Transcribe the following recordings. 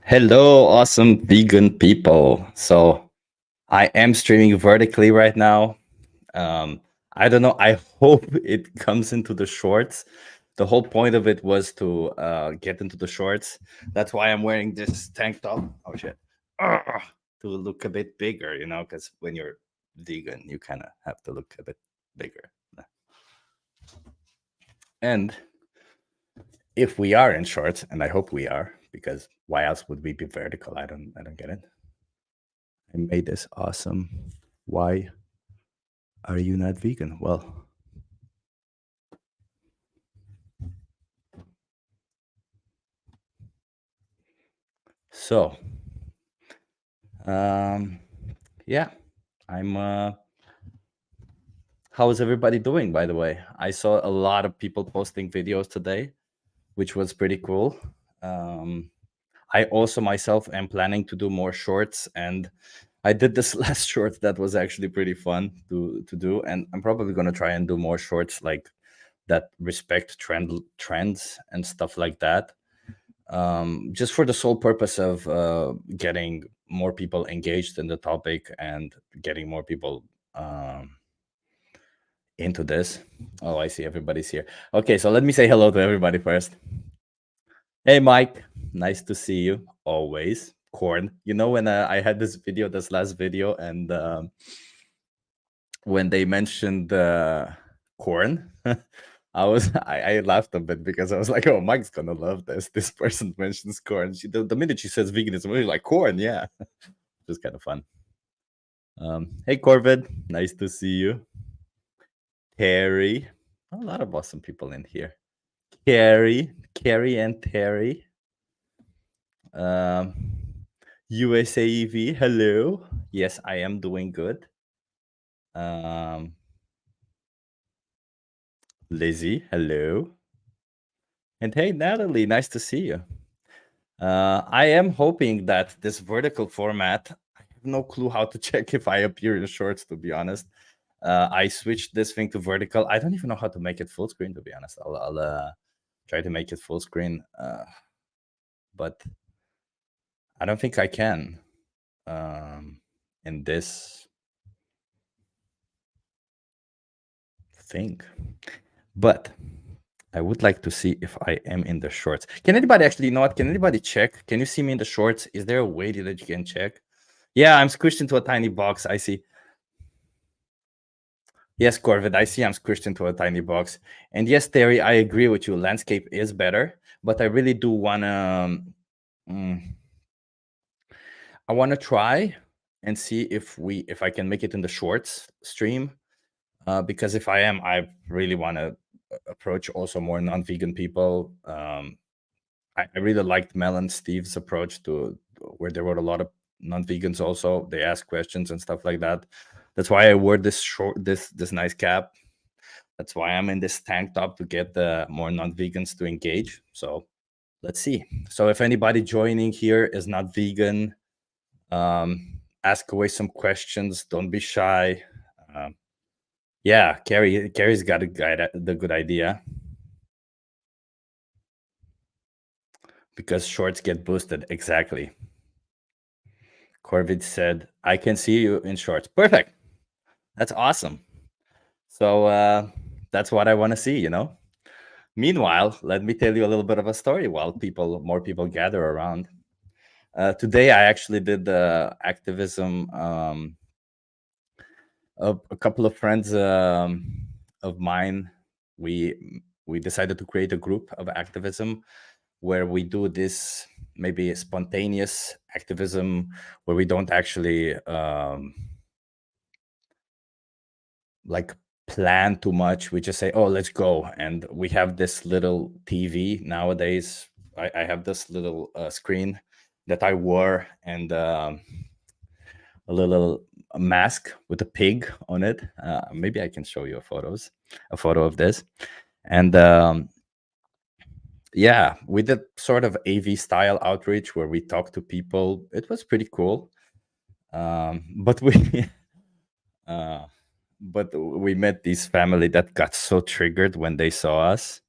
Hello, awesome vegan people. So I am streaming vertically right now. Um, I don't know. I hope it comes into the shorts. The whole point of it was to get into the shorts. That's why I'm wearing this tank top. Oh shit! Ugh, to look a bit bigger, because when you're vegan, you kind of have to look a bit bigger. And if we are in shorts, and I hope we are, because why else would we be vertical? I don't get it. I made this awesome. Why are you not vegan? Well, so um yeah, I'm how's everybody doing, by the way? I saw a lot of people posting videos today, which was pretty cool. Um I also myself am planning to do more shorts, and I did this last short that was actually pretty fun to do, and I'm probably going to try and do more shorts like that respect trends and stuff like that. Just for the sole purpose of getting more people engaged in the topic and getting more people into this. Oh, I see everybody's here. Okay, so let me say hello to everybody first. Hey, Mike. Nice to see you. Always. Corn. When I had this last video, and when they mentioned corn, I laughed a bit because I was like, oh, Mike's gonna love this. This person mentions corn. The minute she says veganism, we're like, corn, yeah. Just kind of fun. Hey, Corvid. Nice to see you. Terry. A lot of awesome people in here. Carrie and Terry. Um, USAEV, hello. Yes, I am doing good. Lizzie, hello. And hey, Natalie, nice to see you. I am hoping that this vertical format, I have no clue how to check if I appear in shorts, to be honest. I switched this thing to vertical. I don't even know how to make it full screen, to be honest. I'll try to make it full screen, but I don't think I can in this thing. But I would like to see if I am in the shorts. Can anybody actually, can anybody check? Can you see me in the shorts? Is there a way that you can check? Yeah, I'm squished into a tiny box. I see. Yes, Corvid, I see I'm squished into a tiny box. And yes, Terry, I agree with you. Landscape is better, but I really do want to... I want to try and see if I can make it in the shorts stream. Because if I am, I really want to approach also more non-vegan people. I really liked Mel and Steve's approach to where they wrote a lot of non-vegans also. They ask questions and stuff like that. That's why I wore this nice cap. That's why I'm in this tank top, to get the more non-vegans to engage. So let's see. So if anybody joining here is not vegan, ask away some questions. Don't be shy. Yeah, Carrie's got the good idea. Because shorts get boosted. Exactly. Corvid said, I can see you in shorts. Perfect. That's awesome. So that's what I want to see, Meanwhile, let me tell you a little bit of a story while more people gather around. Today, I actually did the activism. A couple of friends of mine, we decided to create a group of activism where we do this maybe spontaneous activism where we don't actually like plan too much. We just say, oh, let's go. And we have this little TV nowadays. I have this little screen that I wore, and a little mask with a pig on it. Maybe I can show you a photo of this. And yeah, we did sort of AV style outreach where we talked to people. It was pretty cool. But we met this family that got so triggered when they saw us.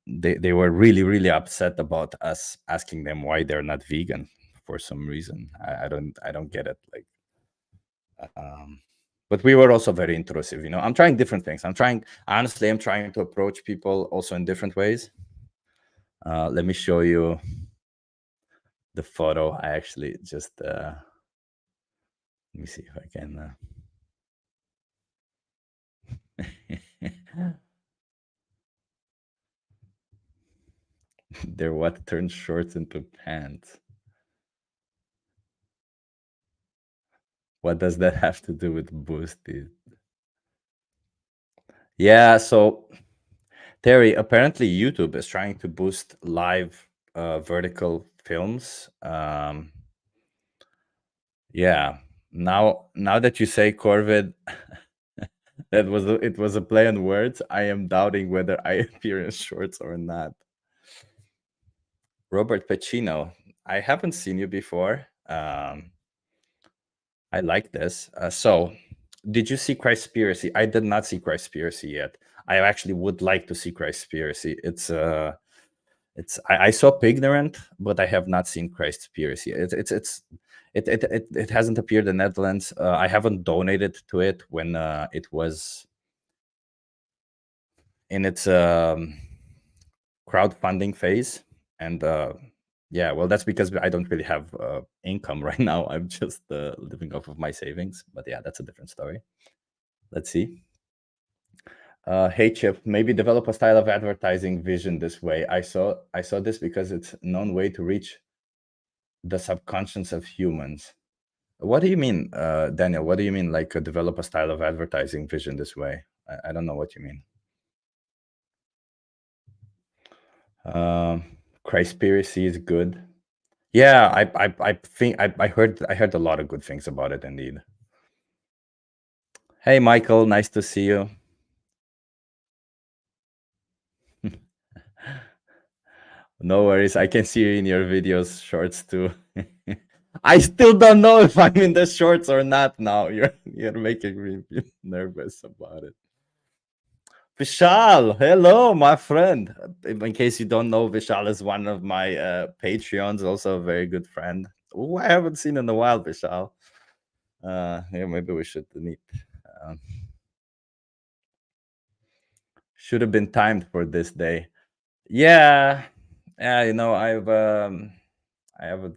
they were really really upset about us asking them why they're not vegan for some reason. I don't get it. Like, um, but we were also very intrusive. I'm trying different things. I'm trying to approach people also in different ways. Let me show you the photo. I actually just let me see if I can. They're what turns shorts into pants. What does that have to do with boosted? Yeah, so Terry, apparently YouTube is trying to boost live vertical films. Yeah. Now that you say Corvid, it was a play on words. I am doubting whether I appear in shorts or not. Robert Pacino, I haven't seen you before. I like this. So, did you see Christspiracy? I did not see Christspiracy yet. I actually would like to see Christspiracy. I saw Pignorant, but I have not seen Christspiracy. It hasn't appeared in the Netherlands. I haven't donated to it when it was in its crowdfunding phase, and yeah, well, that's because I don't really have income right now. I'm just living off of my savings. But yeah, that's a different story. Let's see. Hey Chip, maybe develop a style of advertising vision this way. I saw this because it's a known way to reach the subconscious of humans. What do you mean, Daniel? What do you mean, like develop a style of advertising vision this way? I don't know what you mean. Christspiracy is good. Yeah, I think I heard a lot of good things about it indeed. Hey Michael, nice to see you. No worries, I can see you in your videos shorts too. I still don't know if I'm in the shorts or not now. You're making me nervous about it. Vishal, hello, my friend. In case you don't know, Vishal is one of my Patreons, also a very good friend. Who I haven't seen in a while, Vishal. Yeah, maybe we should meet. Um, should have been timed for this day. Yeah, yeah. I have a,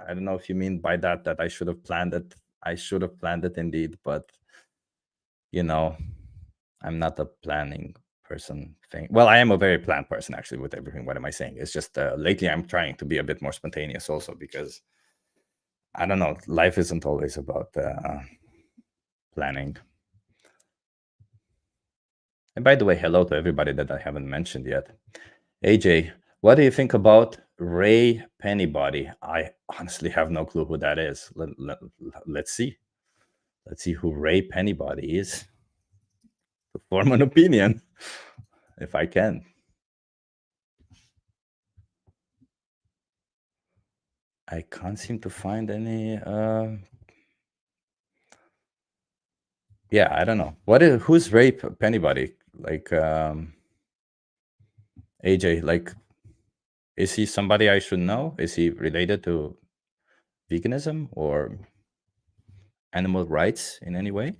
I don't know if you mean by that I should have planned it. I should have planned it indeed, but you know, I'm not a planning person thing. Well, I am a very planned person actually with everything. What am I saying? It's just lately I'm trying to be a bit more spontaneous also because I don't know, life isn't always about planning. And by the way, hello to everybody that I haven't mentioned yet. AJ, what do you think about Ray Pennybody? I honestly have no clue who that is. Let's see. Let's see who Ray Pennybody is to form an opinion, if I can. I can't seem to find any. Yeah, I don't know. Who's Ray Pennybody? Like AJ, like, is he somebody I should know? Is he related to veganism or animal rights in any way?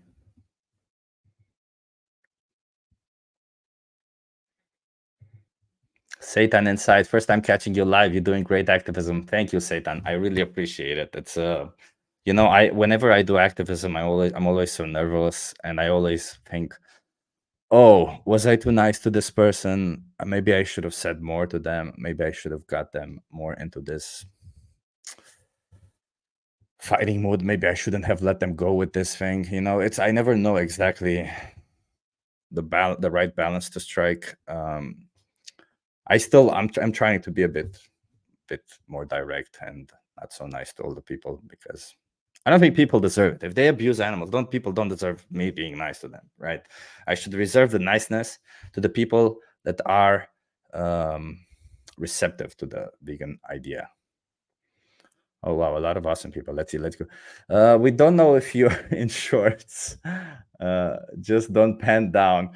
Satan Inside, first time catching you live. You're doing great activism. Thank you, Satan. I really appreciate it. It's I whenever I do activism, I'm always so nervous, and I always think, oh, was I too nice to this person? Maybe I should have said more to them. Maybe I should have got them more into this fighting mode. Maybe I shouldn't have let them go with this thing. I never know exactly the right balance to strike. I'm trying to be a bit more direct and not so nice to all the people because I don't think people deserve it. If they abuse animals, people don't deserve me being nice to them, right? I should reserve the niceness to the people that are receptive to the vegan idea. Oh wow, a lot of awesome people. Let's see. Let's go. We don't know if you're in shorts. Just don't pan down.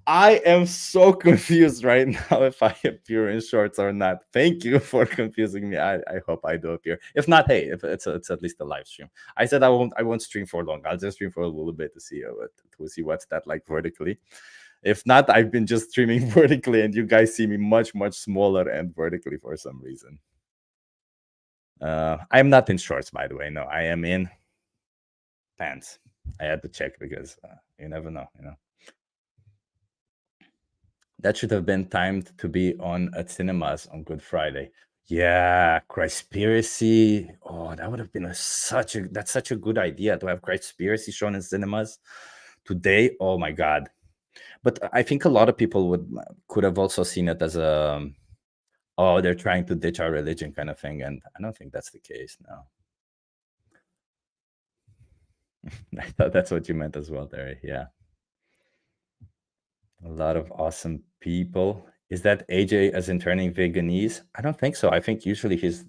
I am so confused right now if I appear in shorts or not. Thank you for confusing me. I hope I do appear. If not, hey, if it's at least a live stream. I said I won't stream for long. I'll just stream for a little bit to see what's that like vertically. If not, I've been just streaming vertically, and you guys see me much smaller and vertically for some reason. I'm not in shorts, by the way. No, I am in pants. I had to check because you never know. That should have been timed to be on at cinemas on Good Friday. Yeah, Conspiracy. Oh, that would have been that's such a good idea to have Conspiracy shown in cinemas today. Oh my god! But I think a lot of people could have also seen it as a oh, they're trying to ditch our religion kind of thing, and I don't think that's the case. No. I thought that's what you meant as well, Terry. Yeah. A lot of awesome people. Is that AJ as in turning veganese? I don't think so. I think usually his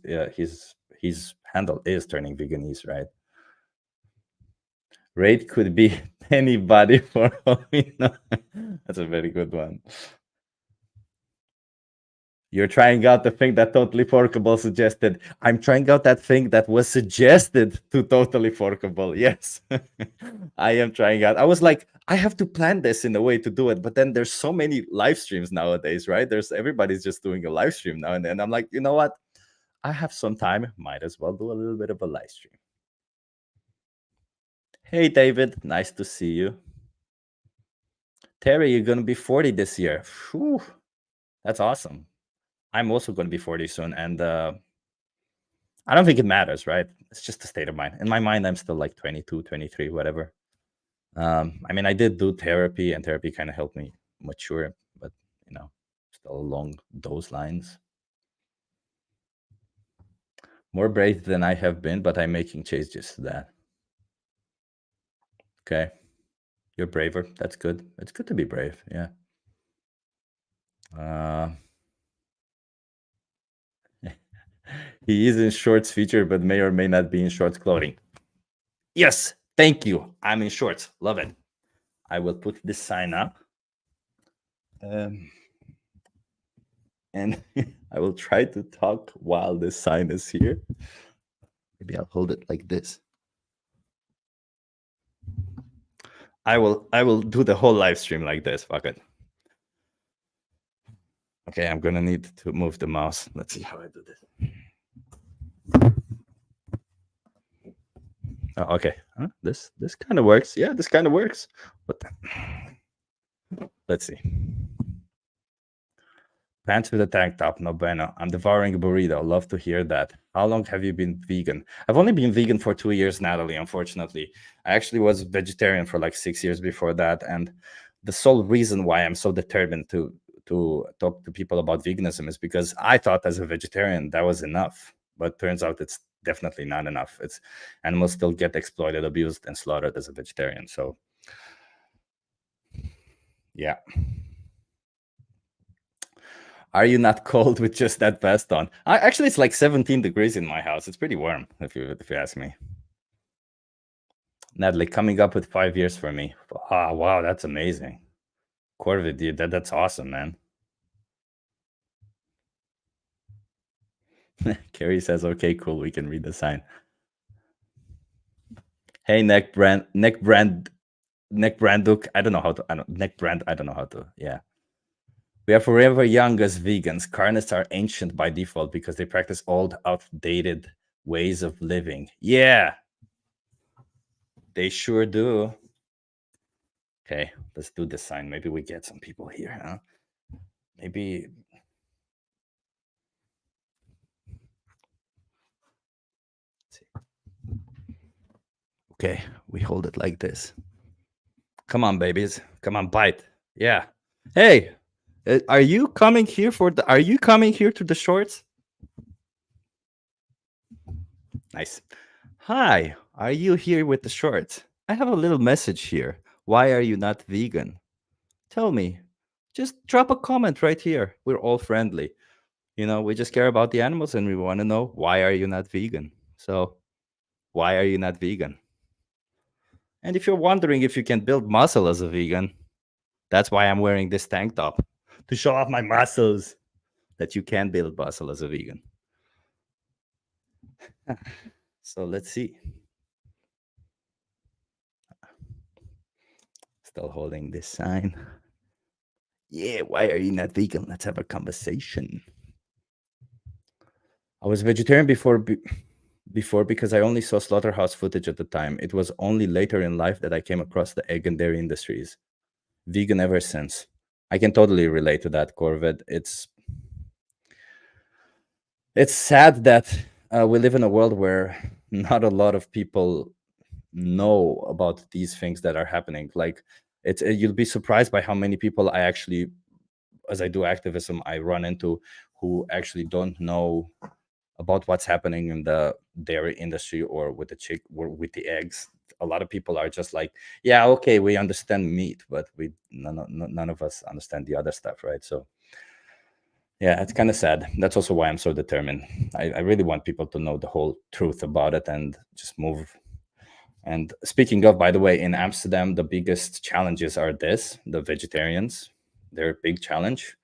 handle is turning veganese, right? Rate could be anybody for all we know. That's a very good one. You're trying out the thing that Totally Forkable suggested. I'm trying out that thing that was suggested to Totally Forkable. Yes. I am trying out. I was like, I have to plan this in a way to do it. But then there's so many live streams nowadays, right? Everybody's just doing a live stream now and then. I'm like, you know what? I have some time. Might as well do a little bit of a live stream. Hey, David. Nice to see you. Terry, you're going to be 40 this year. Whew. That's awesome. I'm also going to be 40 soon. And I don't think it matters, right? It's just a state of mind. In my mind, I'm still like 22, 23, whatever. I mean, I did do therapy, and therapy kind of helped me mature, but still along those lines. More brave than I have been, but I'm making changes to that. Okay. You're braver. That's good. It's good to be brave. Yeah. He is in shorts feature, but may or may not be in shorts clothing. Yes. Thank you. I'm in shorts. Love it. I will put this sign up. And I will try to talk while this sign is here. Maybe I'll hold it like this. I will do the whole live stream like this. Fuck it. Okay, I'm gonna need to move the mouse. Let's see how I do this. Oh, okay. Huh? This kind of works. Yeah, this kind of works. What the? Let's see. Pants with a tank top, no bueno. I'm devouring a burrito. Love to hear that. How long have you been vegan? I've only been vegan for 2 years, Natalie, unfortunately. I actually was vegetarian for like 6 years before that. And the sole reason why I'm so determined to talk to people about veganism is because I thought as a vegetarian that was enough. But turns out it's definitely not enough. Animals still get exploited, abused, and slaughtered as a vegetarian. So, yeah. Are you not cold with just that vest on? Actually, it's like 17 degrees in my house. It's pretty warm, if you ask me. Natalie, coming up with 5 years for me. Oh, wow, that's amazing. Corvid, dude, that's awesome, man. Carrie says, okay, cool, we can read the sign. Hey, neck brand, Branduk. I don't know how to, neck brand, I don't know how to, yeah. We are forever young as vegans. Carnists are ancient by default because they practice old, outdated ways of living. Yeah, they sure do. Okay, let's do this sign. Maybe we get some people here, huh? Maybe. Okay, we hold it like this. Come on, babies. Come on, bite. Yeah. Hey, are you coming here are you coming here to the shorts? Nice. Hi, are you here with the shorts? I have a little message here. Why are you not vegan? Tell me. Just drop a comment right here. We're all friendly. We just care about the animals and we want to know, why are you not vegan? So why are you not vegan? And if you're wondering if you can build muscle as a vegan, that's why I'm wearing this tank top, to show off my muscles, that you can build muscle as a vegan. So let's see. Still holding this sign. Yeah, why are you not vegan? Let's have a conversation. I was vegetarian before because I only saw slaughterhouse footage at the time. It was only later in life that I came across the egg and dairy industries. Vegan ever since. I can totally relate to that, Corvid. It's sad that we live in a world where not a lot of people know about these things that are happening. Like, you'll be surprised by how many people I actually, as I do activism, I run into who actually don't know about what's happening in the dairy industry or with the chick or with the eggs. A lot of people are just like, yeah, okay, we understand meat, but none of us understand the other stuff, right? So yeah, it's kind of sad. That's also why I'm so determined. I really want people to know the whole truth about it and just move. And speaking of, by the way, in Amsterdam, the biggest challenges are the vegetarians, they're a big challenge.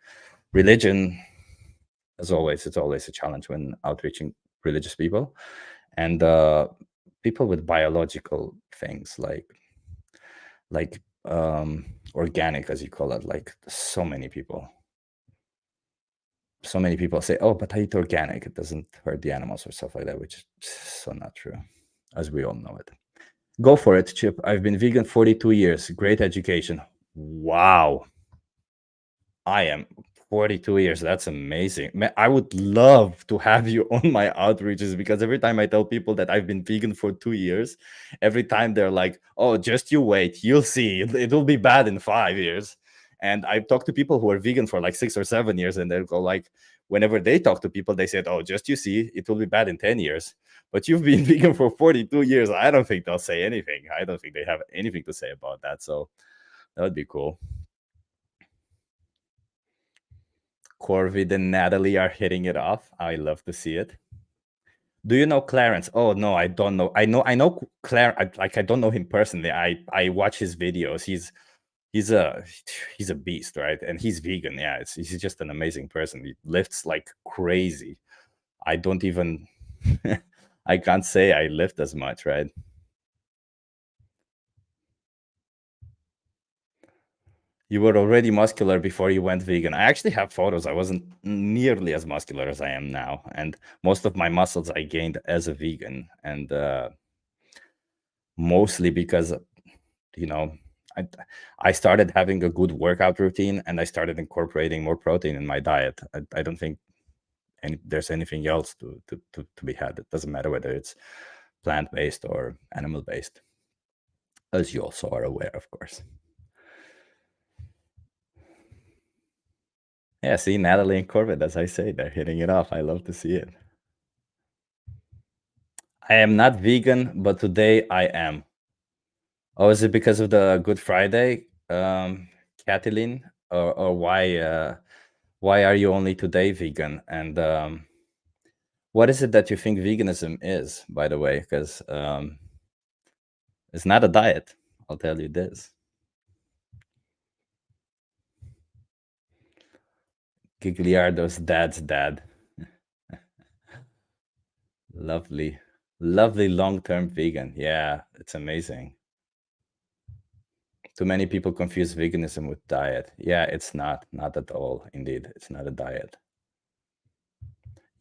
Religion, as always, it's always a challenge when outreaching religious people. And people with biological things like organic, as you call it, like so many people say, oh, but I eat organic, it doesn't hurt the animals or stuff like that, which is so not true, as we all know it. Go for it, Chip. I've been vegan 42 years. Great education. Wow. I am 42 years. That's amazing. Man, I would love to have you on my outreaches, because every time I tell people that I've been vegan for 2 years, every time they're like, oh, just you wait. You'll see. It'll be bad in 5 years. And I've talked to people who are vegan for like 6 or 7 years, and they'll go like, whenever they talk to people, they said, oh, just you see, it will be bad in 10 years. But you've been vegan for 42 years. I don't think they'll say anything. I don't think they have anything to say about that. So that would be cool. Corvid and Natalie are hitting it off. I love to see it. Do you know Clarence? Oh no, I don't know. I know Clarence. I don't know him personally. I watch his videos. He's a beast, right? And he's vegan. Yeah, he's just an amazing person. He lifts like crazy. I don't even I can't say I lift as much, right? You were already muscular before you went vegan. I actually have photos. I wasn't nearly as muscular as I am now, and most of my muscles I gained as a vegan, and mostly because you know I I started having a good workout routine, and I started incorporating more protein in my diet. I don't think there's anything else to be had. It doesn't matter whether it's plant-based or animal-based, as you also are aware, of course. Yeah, see, Natalie and Corbett, as I say, they're hitting it off. I love to see it. I am not vegan, but today I am. Oh, is it because of the Good Friday, Kathleen, or why are you only today vegan? And what is it that you think veganism is, by the way? Because it's not a diet. I'll tell you this. Gigliardo's dad's dad. Lovely, lovely long-term vegan. Yeah, it's amazing. Too many people confuse veganism with diet. Yeah, it's not at all. Indeed, it's not a diet.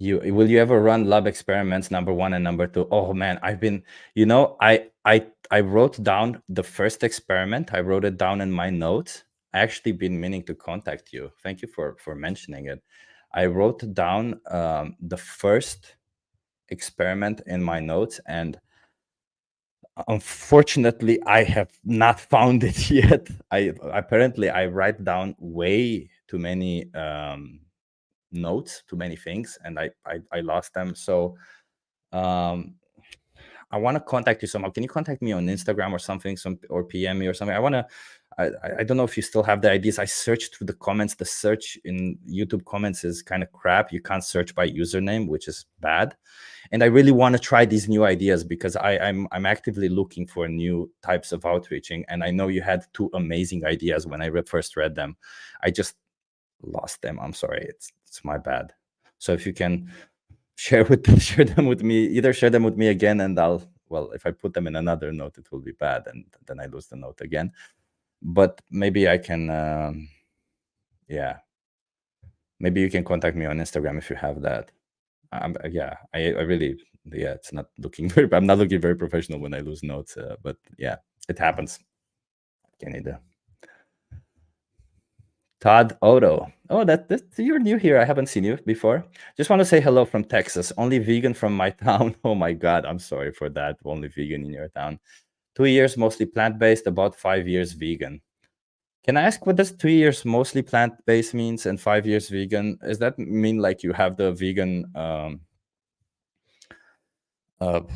Will you ever run lab experiments number 1 and number 2? Oh man, I've been, I wrote down the first experiment. I wrote it down in my notes. I actually been meaning to contact you. Thank you for mentioning it. I wrote down the first experiment in my notes, and unfortunately I have not found it yet. I write down way too many notes, too many things, and I lost them. So um I want to contact you somehow. Can you contact me on Instagram or something, or PM me or something? I don't know if you still have the ideas. I searched through the comments. The search in YouTube comments is kind of crap. You can't search by username, which is bad. And I really want to try these new ideas because I'm actively looking for new types of outreaching. And I know you had two amazing ideas when I first read them. I just lost them. I'm sorry. It's my bad. So if you can share them with me, either share them with me again, and well, if I put them in another note, it will be bad, and then I lose the note again. But maybe I can, yeah, maybe you can contact me on Instagram if you have that. Yeah, I really, yeah, it's not looking very, I'm not looking very professional when I lose notes, but yeah, it happens. Can either. Todd Odo. Oh, you're new here. I haven't seen you before. Just want to say hello from Texas. Only vegan from my town. Oh my God, I'm sorry for that. Only vegan in your town. 2 years mostly plant-based, about 5 years vegan. Can I ask what does 2 years mostly plant-based means and 5 years vegan? Does that mean like you have the vegan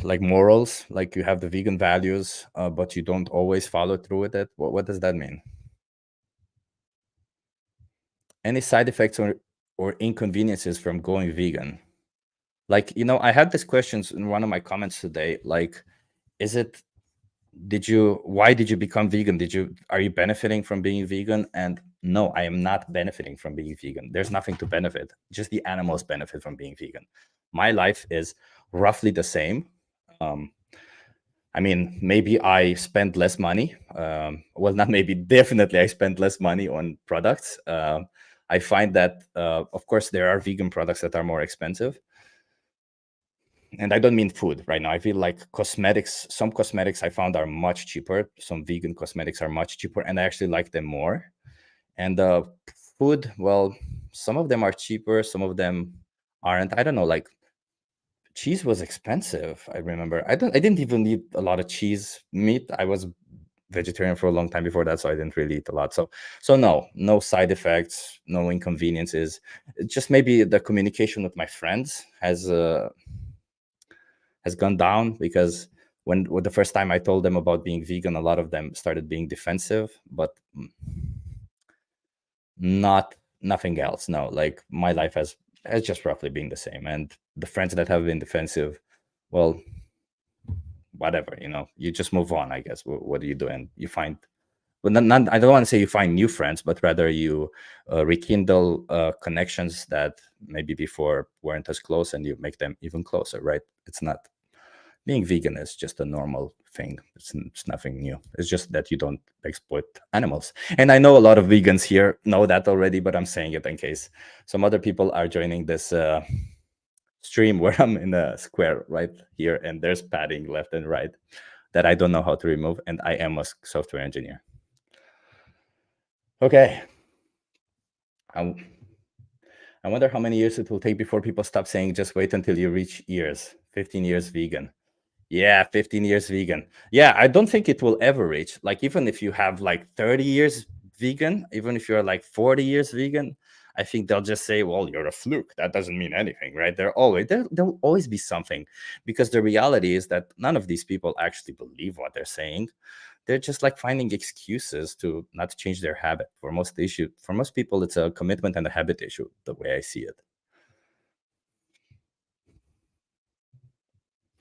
like morals, like you have the vegan values, but you don't always follow through with it? What does that mean? Any side effects or inconveniences from going vegan? Like, I had these questions in one of my comments today. Like, is it, why did you become vegan? Are you benefiting from being vegan? And no, I am not benefiting from being vegan. There's nothing to benefit. Just the animals benefit from being vegan. My life is roughly the same. I mean, maybe I spend less money. Well, not maybe, definitely I spend less money on products. I find that, of course, there are vegan products that are more expensive. And I don't mean food right now. I feel like cosmetics, some cosmetics I found are much cheaper. Some vegan cosmetics are much cheaper, and I actually like them more. And food, well, some of them are cheaper, some of them aren't. I don't know, like cheese was expensive. I remember. I didn't even eat a lot of cheese meat. I was vegetarian for a long time before that, so I didn't really eat a lot. So no side effects, no inconveniences. Just maybe the communication with my friends has gone down, because when the first time I told them about being vegan, a lot of them started being defensive, but nothing else. No, like my life has just roughly been the same. And the friends that have been defensive, well, whatever, you just move on, I guess. What do you do? And you find, well, I don't want to say you find new friends, but rather you rekindle connections that maybe before weren't as close, and you make them even closer, right? It's not, being vegan is just a normal thing. It's nothing new. It's just that you don't exploit animals. And I know a lot of vegans here know that already, but I'm saying it in case some other people are joining this stream where I'm in a square right here, and there's padding left and right that I don't know how to remove, and I am a software engineer. Okay. I wonder how many years it will take before people stop saying just wait until you reach years. 15 years vegan. Yeah, 15 years vegan. Yeah, I don't think it will ever reach. Like, even if you have like 30 years vegan, even if you're like 40 years vegan, I think they'll just say, well, you're a fluke. That doesn't mean anything, right? There'll always be something, because the reality is that none of these people actually believe what they're saying. They're just like finding excuses to not change their habit. For most people, it's a commitment and a habit issue, the way I see it.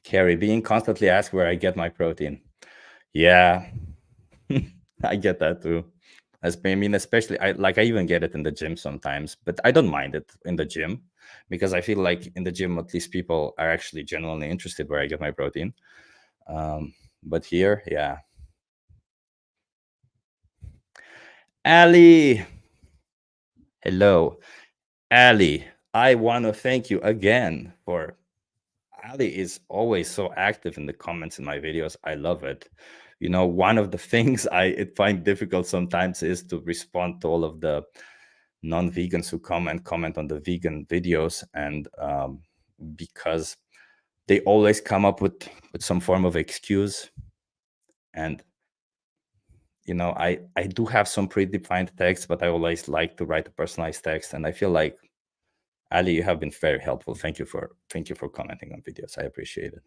Carrie, being constantly asked where I get my protein. Yeah, I get that too. I mean, especially I even get it in the gym sometimes, but I don't mind it in the gym, because I feel like in the gym, at least people are actually genuinely interested where I get my protein. But here, yeah. Ali, hello. Ali, I want to thank you again for, Ali is always so active in the comments in my videos. I love it. One of the things I find difficult sometimes is to respond to all of the non-vegans who comment on the vegan videos, and because they always come up with some form of excuse. And I do have some predefined text, but I always like to write a personalized text, and I feel like, Ali, you have been very helpful. Thank you for commenting on videos. I appreciate it.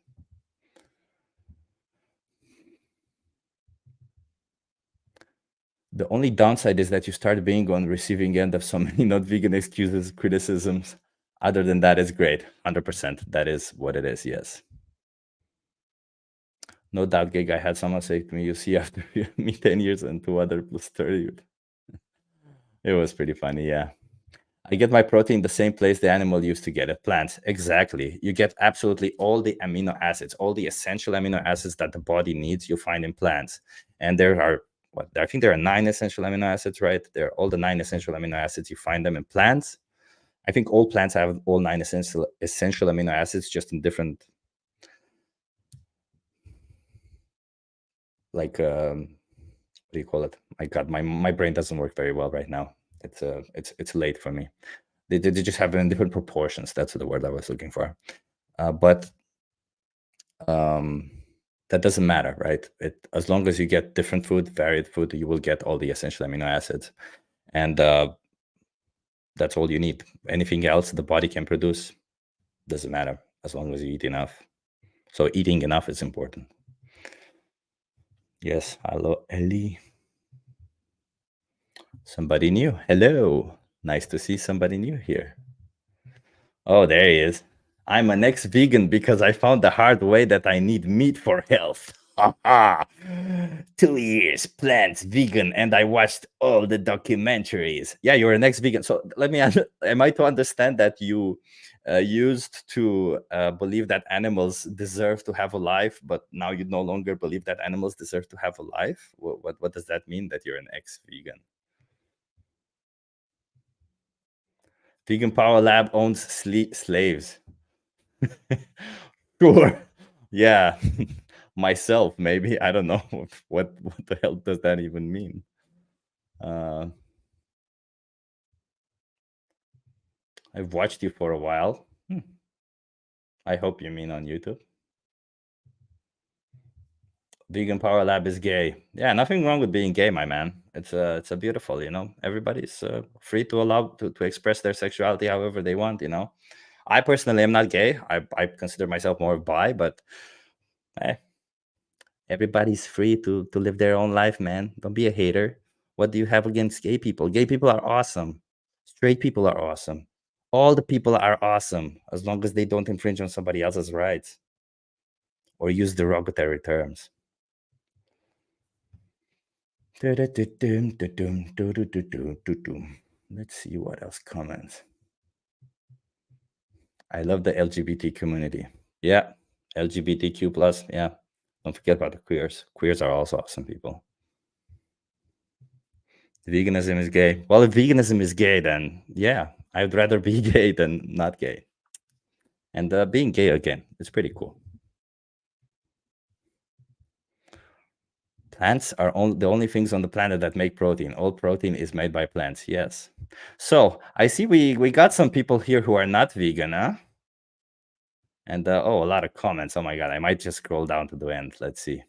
The only downside is that you start being on receiving end of so many not vegan excuses, criticisms. Other than that, it's great. 100%. That is what it is. Yes. No doubt, gig. I had someone say to me, "You see, after me 10 years and 2 other plus 30." It was pretty funny. Yeah. I get my protein the same place the animal used to get it, plants. Exactly. You get absolutely all the amino acids, all the essential amino acids that the body needs, you find in plants. And there are, what, I think there are 9 essential amino acids, right? There are all the 9 essential amino acids, you find them in plants. I think all plants have all 9 essential amino acids, just in different, like, what do you call it? My God, my brain doesn't work very well right now. It's late for me. They just have them in different proportions. That's the word I was looking for. But that doesn't matter, right? As long as you get different food, varied food, you will get all the essential amino acids. And that's all you need. Anything else the body can produce doesn't matter as long as you eat enough. So eating enough is important. Yes, hello, Ellie. Somebody new. Hello. Nice to see somebody new here. Oh, there he is. I'm an ex-vegan because I found the hard way that I need meat for health. 2 years, plants, vegan, and I watched all the documentaries. Yeah, you're an ex-vegan. So let me ask, am I to understand that you used to believe that animals deserve to have a life, but now you no longer believe that animals deserve to have a life? What does that mean that you're an ex-vegan? Vegan Power Lab owns slaves. Sure. Yeah. Myself, maybe. I don't know. What the hell does that even mean? I've watched you for a while. I hope you mean on YouTube. Vegan Power Lab is gay. Yeah, nothing wrong with being gay, my man. It's a beautiful, everybody's free to allow to express their sexuality however they want, I personally am not gay. I consider myself more bi, but hey, everybody's free to live their own life, man. Don't be a hater. What do you have against gay people? Gay people are awesome. Straight people are awesome. All the people are awesome as long as they don't infringe on somebody else's rights or use derogatory terms. Let's see what else comments. I love the LGBT community. Yeah, LGBTQ plus. Yeah, don't forget about the queers. Queers are also awesome people. Veganism is gay. Well, if veganism is gay, then yeah, I'd rather be gay than not gay. And being gay again, it's pretty cool. Plants are the only things on the planet that make protein. All protein is made by plants. Yes. So I see we got some people here who are not vegan, huh? And a lot of comments. Oh my God, I might just scroll down to the end. Let's see.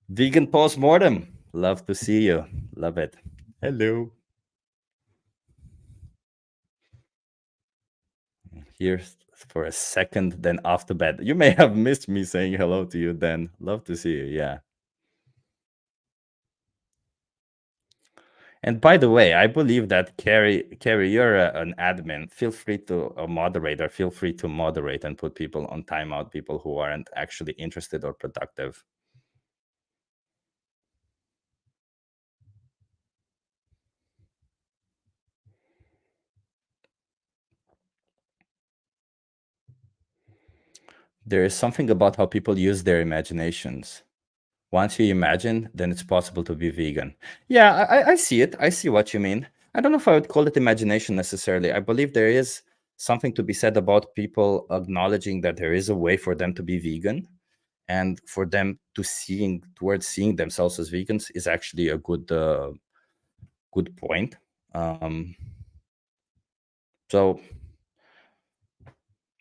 Vegan postmortem. Love to see you. Love it. Hello. Here for a second, then off to bed. You may have missed me saying hello to you then. Love to see you. Yeah. And by the way, I believe that Carrie, you're an admin. Feel free to a moderator. Feel free to moderate and put people on timeout. People who aren't actually interested or productive. There is something about how people use their imaginations. Once you imagine, then it's possible to be vegan. Yeah, I see it. I see what you mean. I don't know if I would call it imagination necessarily. I believe there is something to be said about people acknowledging that there is a way for them to be vegan, and for them to towards seeing themselves as vegans is actually a good point. So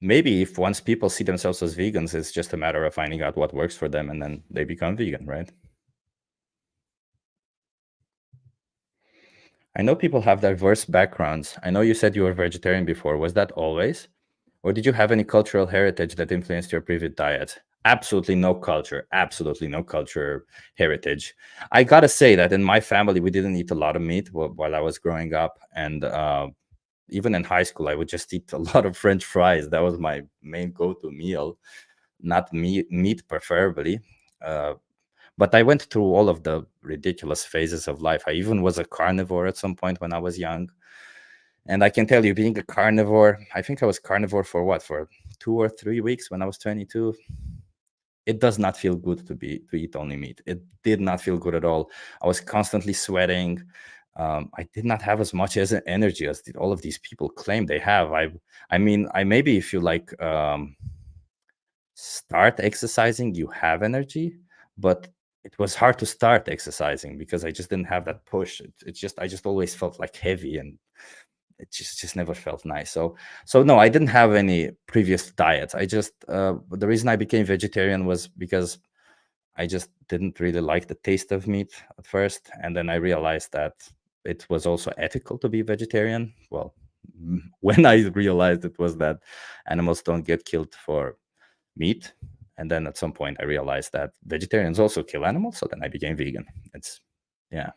maybe if once people see themselves as vegans, it's just a matter of finding out what works for them, and then they become vegan, right? I know people have diverse backgrounds. I know you said you were vegetarian before. Was that always? Or did you have any cultural heritage that influenced your previous diet? Absolutely no culture, absolutely no culture heritage. I gotta say that in my family, we didn't eat a lot of meat while I was growing up. And even in high school, I would just eat a lot of French fries. That was my main go-to meal, not meat preferably. Uh, but I went through all of the ridiculous phases of life. I even was a carnivore at some point when I was young. And I can tell you, being a carnivore, I think I was carnivore for what, for 2 or 3 weeks when I was 22. It does not feel good to eat only meat. It did not feel good at all. I was constantly sweating. I did not have as much as energy as all of these people claim they have. I mean, I maybe if you like start exercising, you have energy, but it was hard to start exercising because I just didn't have that push. It's just I just always felt like heavy, and it just never felt nice. So no, I didn't have any previous diets. I just the reason I became vegetarian was because I just didn't really like the taste of meat at first, and then I realized that it was also ethical to be vegetarian. Well, when I realized it was that animals don't get killed for meat, and then at some point I realized that vegetarians also kill animals, so then I became vegan. It's yeah,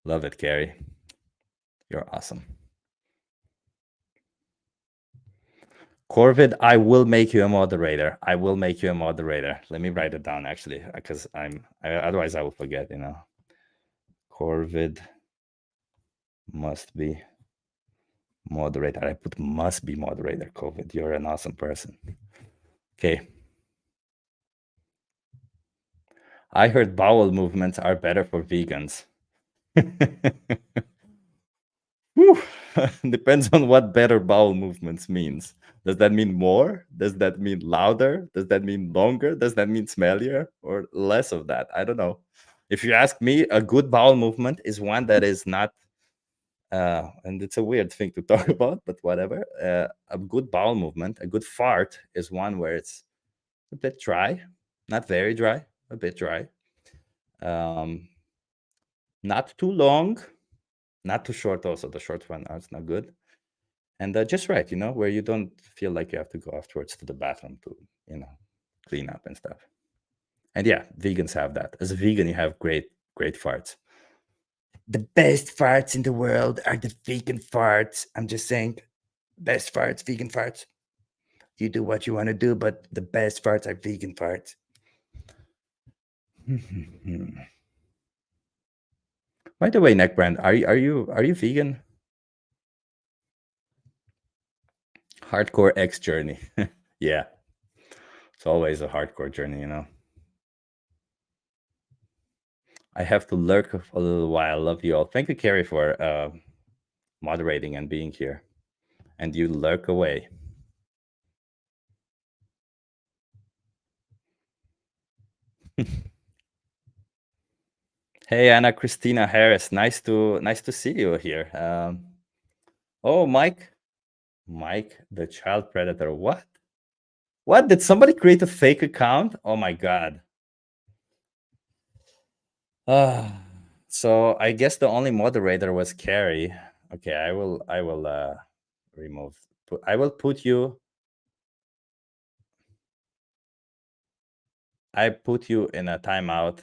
love it, Carrie. You're awesome. Corvid, I will make you a moderator. I will make you a moderator. Let me write it down actually, because otherwise I will forget. Corvid must be moderator. I put must be moderator. Corvid, you're an awesome person. Okay. I heard bowel movements are better for vegans. Whew. Depends on what better bowel movements means. Does that mean more? Does that mean louder? Does that mean longer? Does that mean smellier or less of that? I don't know. If you ask me, a good bowel movement is one that is not, and it's a weird thing to talk about, but whatever. A good bowel movement, a good fart is one where it's a bit dry, not very dry, a bit dry. Um, Not too long, not too short. Also, the short one is not good. And just right, where you don't feel like you have to go afterwards to the bathroom to, clean up and stuff. And yeah, vegans have that. As a vegan, you have great, great farts. The best farts in the world are the vegan farts. I'm just saying, best farts, vegan farts. You do what you want to do, but the best farts are vegan farts. By the way, Neckbrand, are you vegan? Hardcore X journey. Yeah, it's always a hardcore journey. I have to lurk a little while. Love you all. Thank you, Carrie, for moderating and being here. And you lurk away. Hey, Anna Christina Harris. Nice to see you here. Oh, Mike, the child predator. What? What? Did somebody create a fake account? Oh my god. So I guess the only moderator was Carrie. Okay, I will remove. I will put you. I put you in a timeout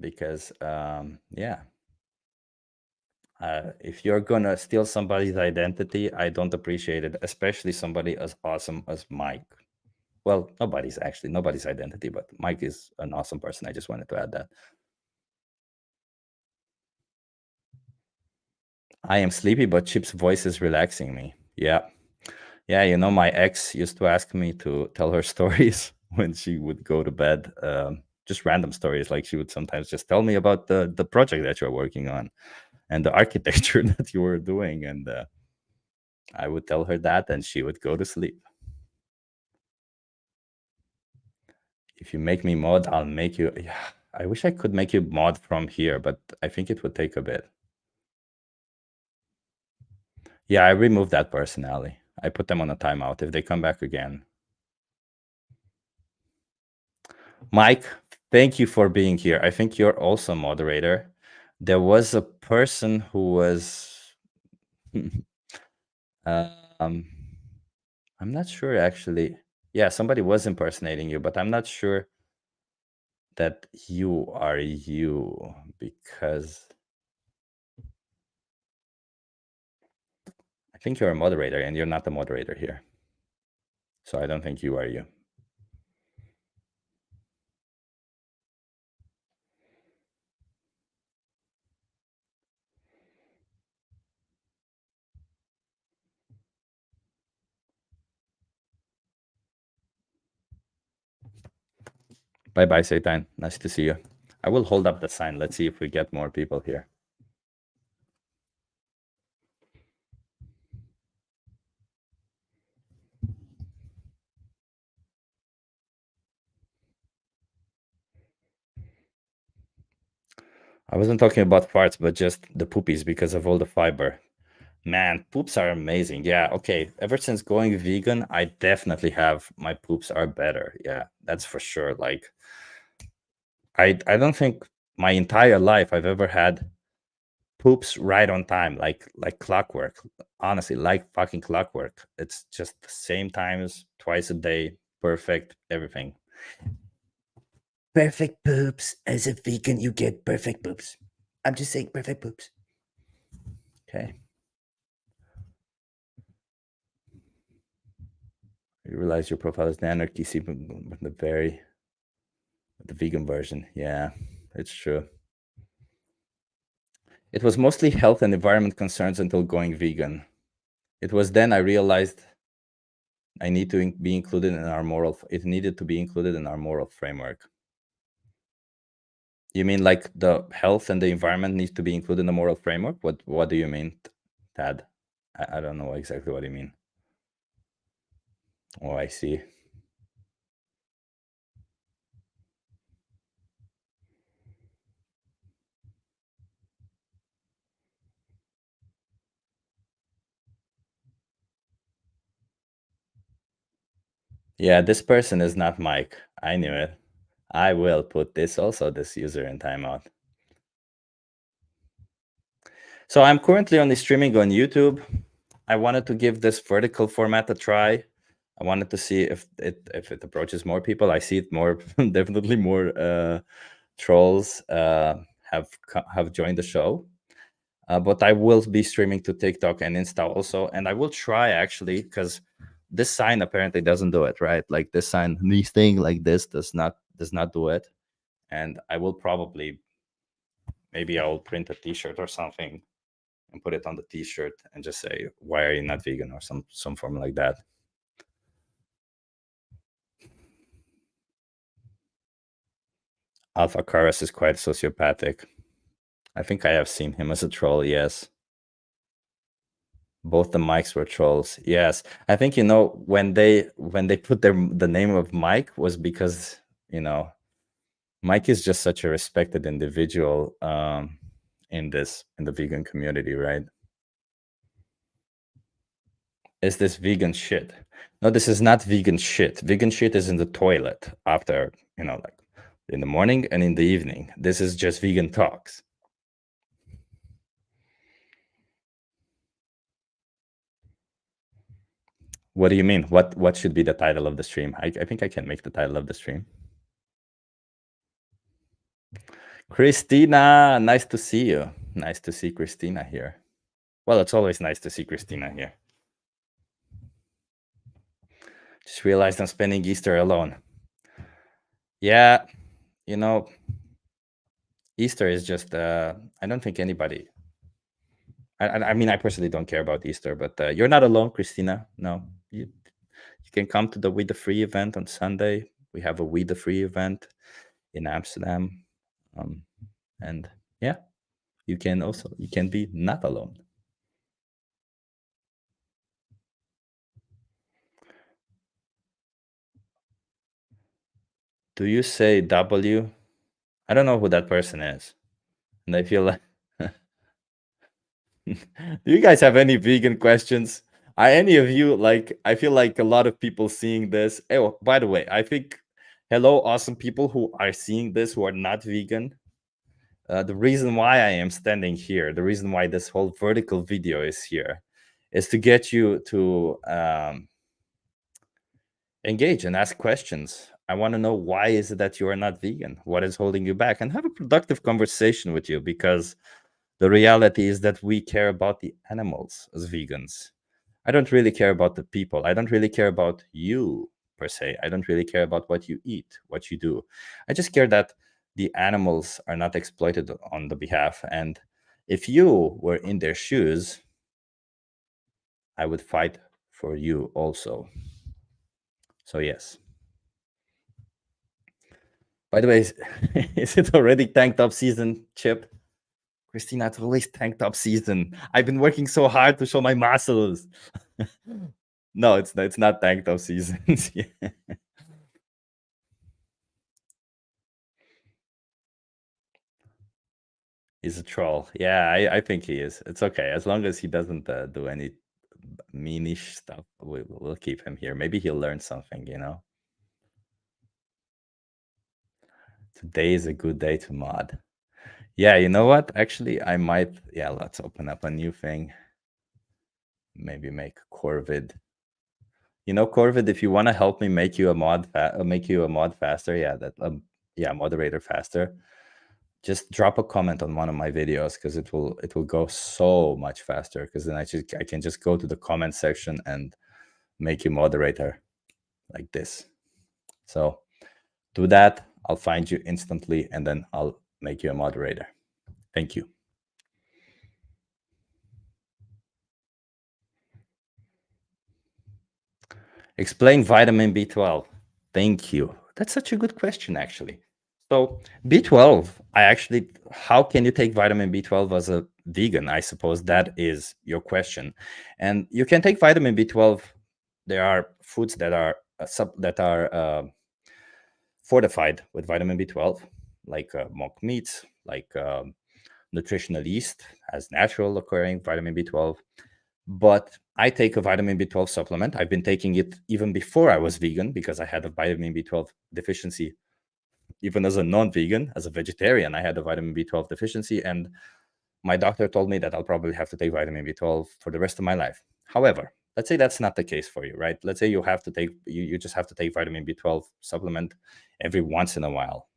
because yeah. If you're gonna steal somebody's identity, I don't appreciate it, especially somebody as awesome as Mike. Well, nobody's identity, but Mike is an awesome person. I just wanted to add that. I am sleepy, but Chip's voice is relaxing me. Yeah. Yeah, my ex used to ask me to tell her stories when she would go to bed. Just random stories. Like she would sometimes just tell me about the project that you're working on and the architecture that you were doing. And I would tell her that, and she would go to sleep. If you make me mod, I'll make you. Yeah, I wish I could make you mod from here, but I think it would take a bit. Yeah, I removed that personality. I put them on a timeout. If they come back again. Mike, thank you for being here. I think you're also a moderator. There was a person who was um I'm not sure actually. Yeah, somebody was impersonating you, but I'm not sure that you are you because I think you're a moderator and you're not the moderator here. So I don't think you are you. Bye bye, Seitan. Nice to see you. I will hold up the sign. Let's see if we get more people here. I wasn't talking about farts, but just the poopies because of all the fiber. Man, poops are amazing. Yeah, okay. Ever since going vegan, I definitely have my poops are better. Yeah, that's for sure. Like I don't think my entire life I've ever had poops right on time, like clockwork. Honestly, like fucking clockwork. It's just the same times, twice a day, perfect, everything. Perfect poops. As a vegan, you get perfect poops. I'm just saying perfect poops. Okay. You realize your profile is the anarchy, see the vegan version. Yeah, it's true. It was mostly health and environment concerns until going vegan. It was then I realized I need to be included in our moral. It needed to be included in our moral framework. You mean like the health and the environment needs to be included in the moral framework? What do you mean, Tad? I don't know exactly what you mean. Oh, I see. Yeah, this person is not Mike. I knew it. I will put this user in timeout. So I'm currently only streaming on YouTube. I wanted to give this vertical format a try. I wanted to see if it approaches more people. I see it more, definitely more trolls have joined the show. But I will be streaming to TikTok and Insta also, and I will try actually because this sign apparently doesn't do it, right? Like this sign, this thing like this does not do it. And I will probably maybe I will print a T-shirt or something and put it on the T-shirt and just say, "Why are you not vegan?" or some form like that. Alpha Karas is quite sociopathic. I think I have seen him as a troll. Yes, both the mics were trolls. Yes, I think when they put the name of Mike was because Mike is just such a respected individual in the vegan community, right? Is this vegan shit? No, this is not vegan shit. Vegan shit is in the toilet after, like in the morning and in the evening. This is just vegan talks. What do you mean? What should be the title of the stream? I think I can make the title of the stream. Christina, nice to see you. Nice to see Christina here. Well, it's always nice to see Christina here. Just realized I'm spending Easter alone. Yeah, Easter is just I don't think anybody I mean I personally don't care about Easter, but you're not alone, Christina. No. You can come to the We the Free event on Sunday. We have a We the Free event in Amsterdam. And yeah, you can be not alone. Do you say W? I don't know who that person is. And I feel like do you guys have any vegan questions? Are any of you like I feel like a lot of people seeing this. Oh, by the way, I think hello, awesome people who are seeing this who are not vegan. The reason why I am standing here, the reason why this whole vertical video is here, is to get you to Engage and ask questions. I want to know, why is it that you are not vegan? What is holding you back? And have a productive conversation with you, because the reality is that we care about the animals as vegans. I don't really care about the people. I don't really care about you per se. I don't really care about what you eat, what you do. I just care that the animals are not exploited on the behalf. And if you were in their shoes, I would fight for you also. So, yes. By the way, is it already tank top season, Chip? Christina, it's always tank top season. I've been working so hard to show my muscles. No, it's not tank top season. Yeah. He's a troll. Yeah, I think he is. It's okay. As long as he doesn't do any meanish stuff, we'll keep him here. Maybe he'll learn something, you know? Today is a good day to mod. Yeah, you know what? Actually, I might. Yeah, let's open up a new thing. Maybe make Corvid. You know, Corvid, if you want to help me make you a mod, make you a mod faster, yeah, yeah, moderator faster. Just drop a comment on one of my videos, because it will go so much faster. Because then I can just go to the comment section and make you moderator like this. So do that. I'll find you instantly, and then I'll make you a moderator. Thank you. Explain vitamin B12. Thank you. That's such a good question, actually. So B12, how can you take vitamin B12 as a vegan? I suppose that is your question. And you can take vitamin B12. There are foods that are fortified with vitamin B12, like mock meats, like Nutritional yeast has natural occurring vitamin B12. But I take a vitamin B12 supplement. I've been taking it even before I was vegan, because I had a vitamin B12 deficiency. Even as a non-vegan, as a vegetarian, I had a vitamin B12 deficiency, and my doctor told me that I'll probably have to take vitamin B12 for the rest of my life. However, let's say that's not the case for you, right? Let's say you have to take you just have to take vitamin B12 supplement every once in a while.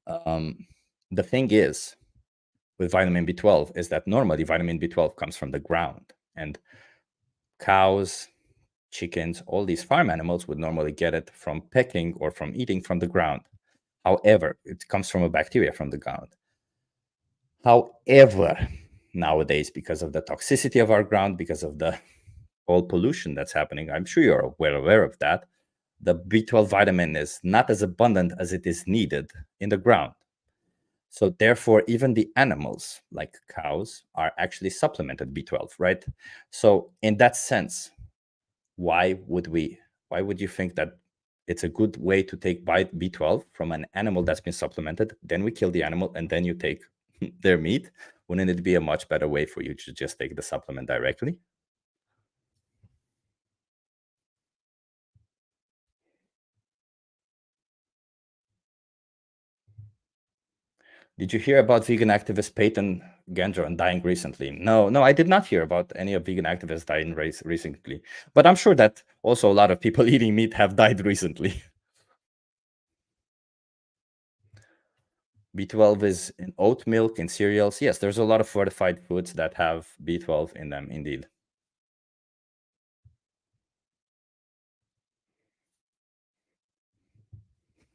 The thing is, with vitamin B12 is that normally vitamin B12 comes from the ground, and cows, chickens, all these farm animals would normally get it from pecking or from eating from the ground. However, it comes from a bacteria from the ground. However, nowadays, because of the toxicity of our ground, because of the whole pollution that's happening, I'm sure you're well aware of that, the B12 vitamin is not as abundant as it is needed in the ground. So therefore, even the animals, like cows, are actually supplemented B12, right? So in that sense, why would you think that it's a good way to take B12 from an animal that's been supplemented, then we kill the animal, and then you take their meat? Wouldn't it be a much better way for you to just take the supplement directly? Did you hear about vegan activist Peyton Gendron dying recently? No, I did not hear about any of vegan activists dying recently. But I'm sure that also a lot of people eating meat have died recently. B12 is in oat milk, in cereals. Yes, there's a lot of fortified foods that have B12 in them, indeed.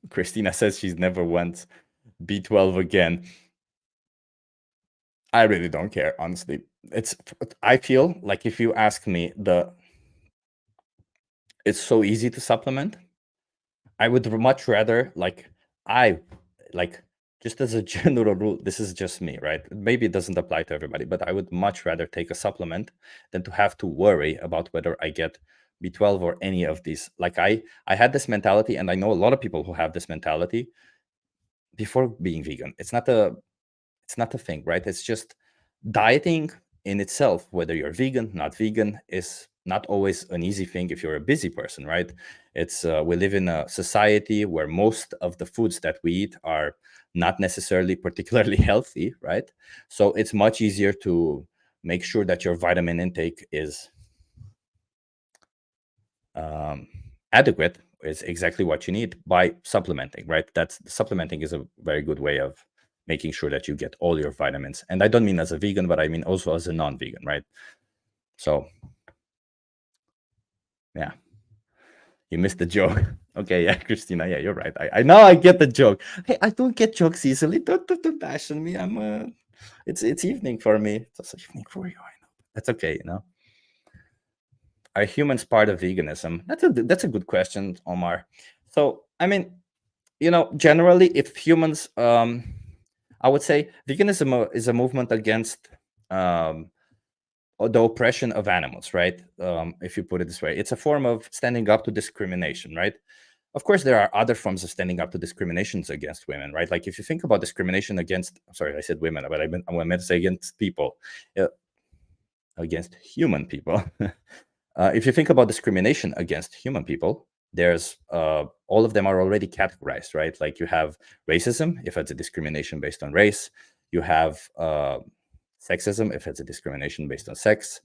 Christina says she's never wants B12 again. I really don't care, honestly. I feel like, if you ask me, it's so easy to supplement. I would much rather, I like just as a general rule, this is just me, right? Maybe it doesn't apply to everybody, but I would much rather take a supplement than to have to worry about whether I get B12 or any of these. Like, I had this mentality, and I know a lot of people who have this mentality before being vegan. It's not a thing, right? It's just dieting in itself, whether you're vegan, not vegan, is not always an easy thing if you're a busy person, right? It's we live in a society where most of the foods that we eat are not necessarily particularly healthy, right? So it's much easier to make sure that your vitamin intake is adequate is exactly what you need by supplementing, right? That's supplementing is a very good way of making sure that you get all your vitamins. And I don't mean as a vegan, but I mean also as a non-vegan, right? So yeah, you missed the joke. Okay, yeah, Christina, yeah, you're right. I know I get the joke. Hey, I don't get jokes easily. Don't bash on me. It's evening for me. It's also evening for you. I know. That's okay, you know. Are humans part of veganism? That's a good question, Omar. So I mean, you know, generally, if humans, I would say veganism is a movement against um, the oppression of animals, right? If you put it this way, it's a form of standing up to discrimination, right? Of course, there are other forms of standing up to discriminations against women, right? Like if you think about discrimination against, sorry, I said women, but I meant to say against people, against human people. If you think about discrimination against human people, there's all of them are already categorized, right? Like you have racism, if it's a discrimination based on race. You have sexism, if it's a discrimination based on sex.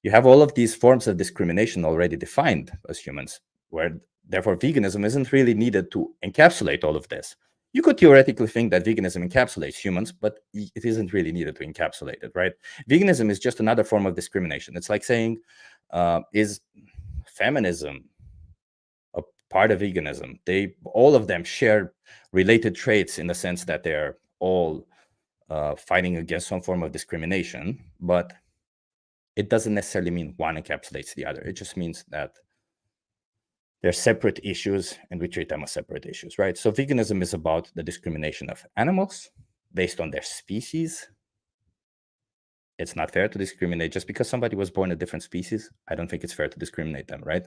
You have all of these forms of discrimination already defined as humans, where therefore veganism isn't really needed to encapsulate all of this. You could theoretically think that veganism encapsulates humans, but it isn't really needed to encapsulate it, right? Veganism is just another form of discrimination. It's like saying, is feminism a part of veganism? They all of them share related traits in the sense that they're all fighting against some form of discrimination, but it doesn't necessarily mean one encapsulates the other. It just means that they're separate issues and we treat them as separate issues, right? So veganism is about the discrimination of animals based on their species. It's not fair to discriminate just because somebody was born a different species. I don't think it's fair to discriminate them, right?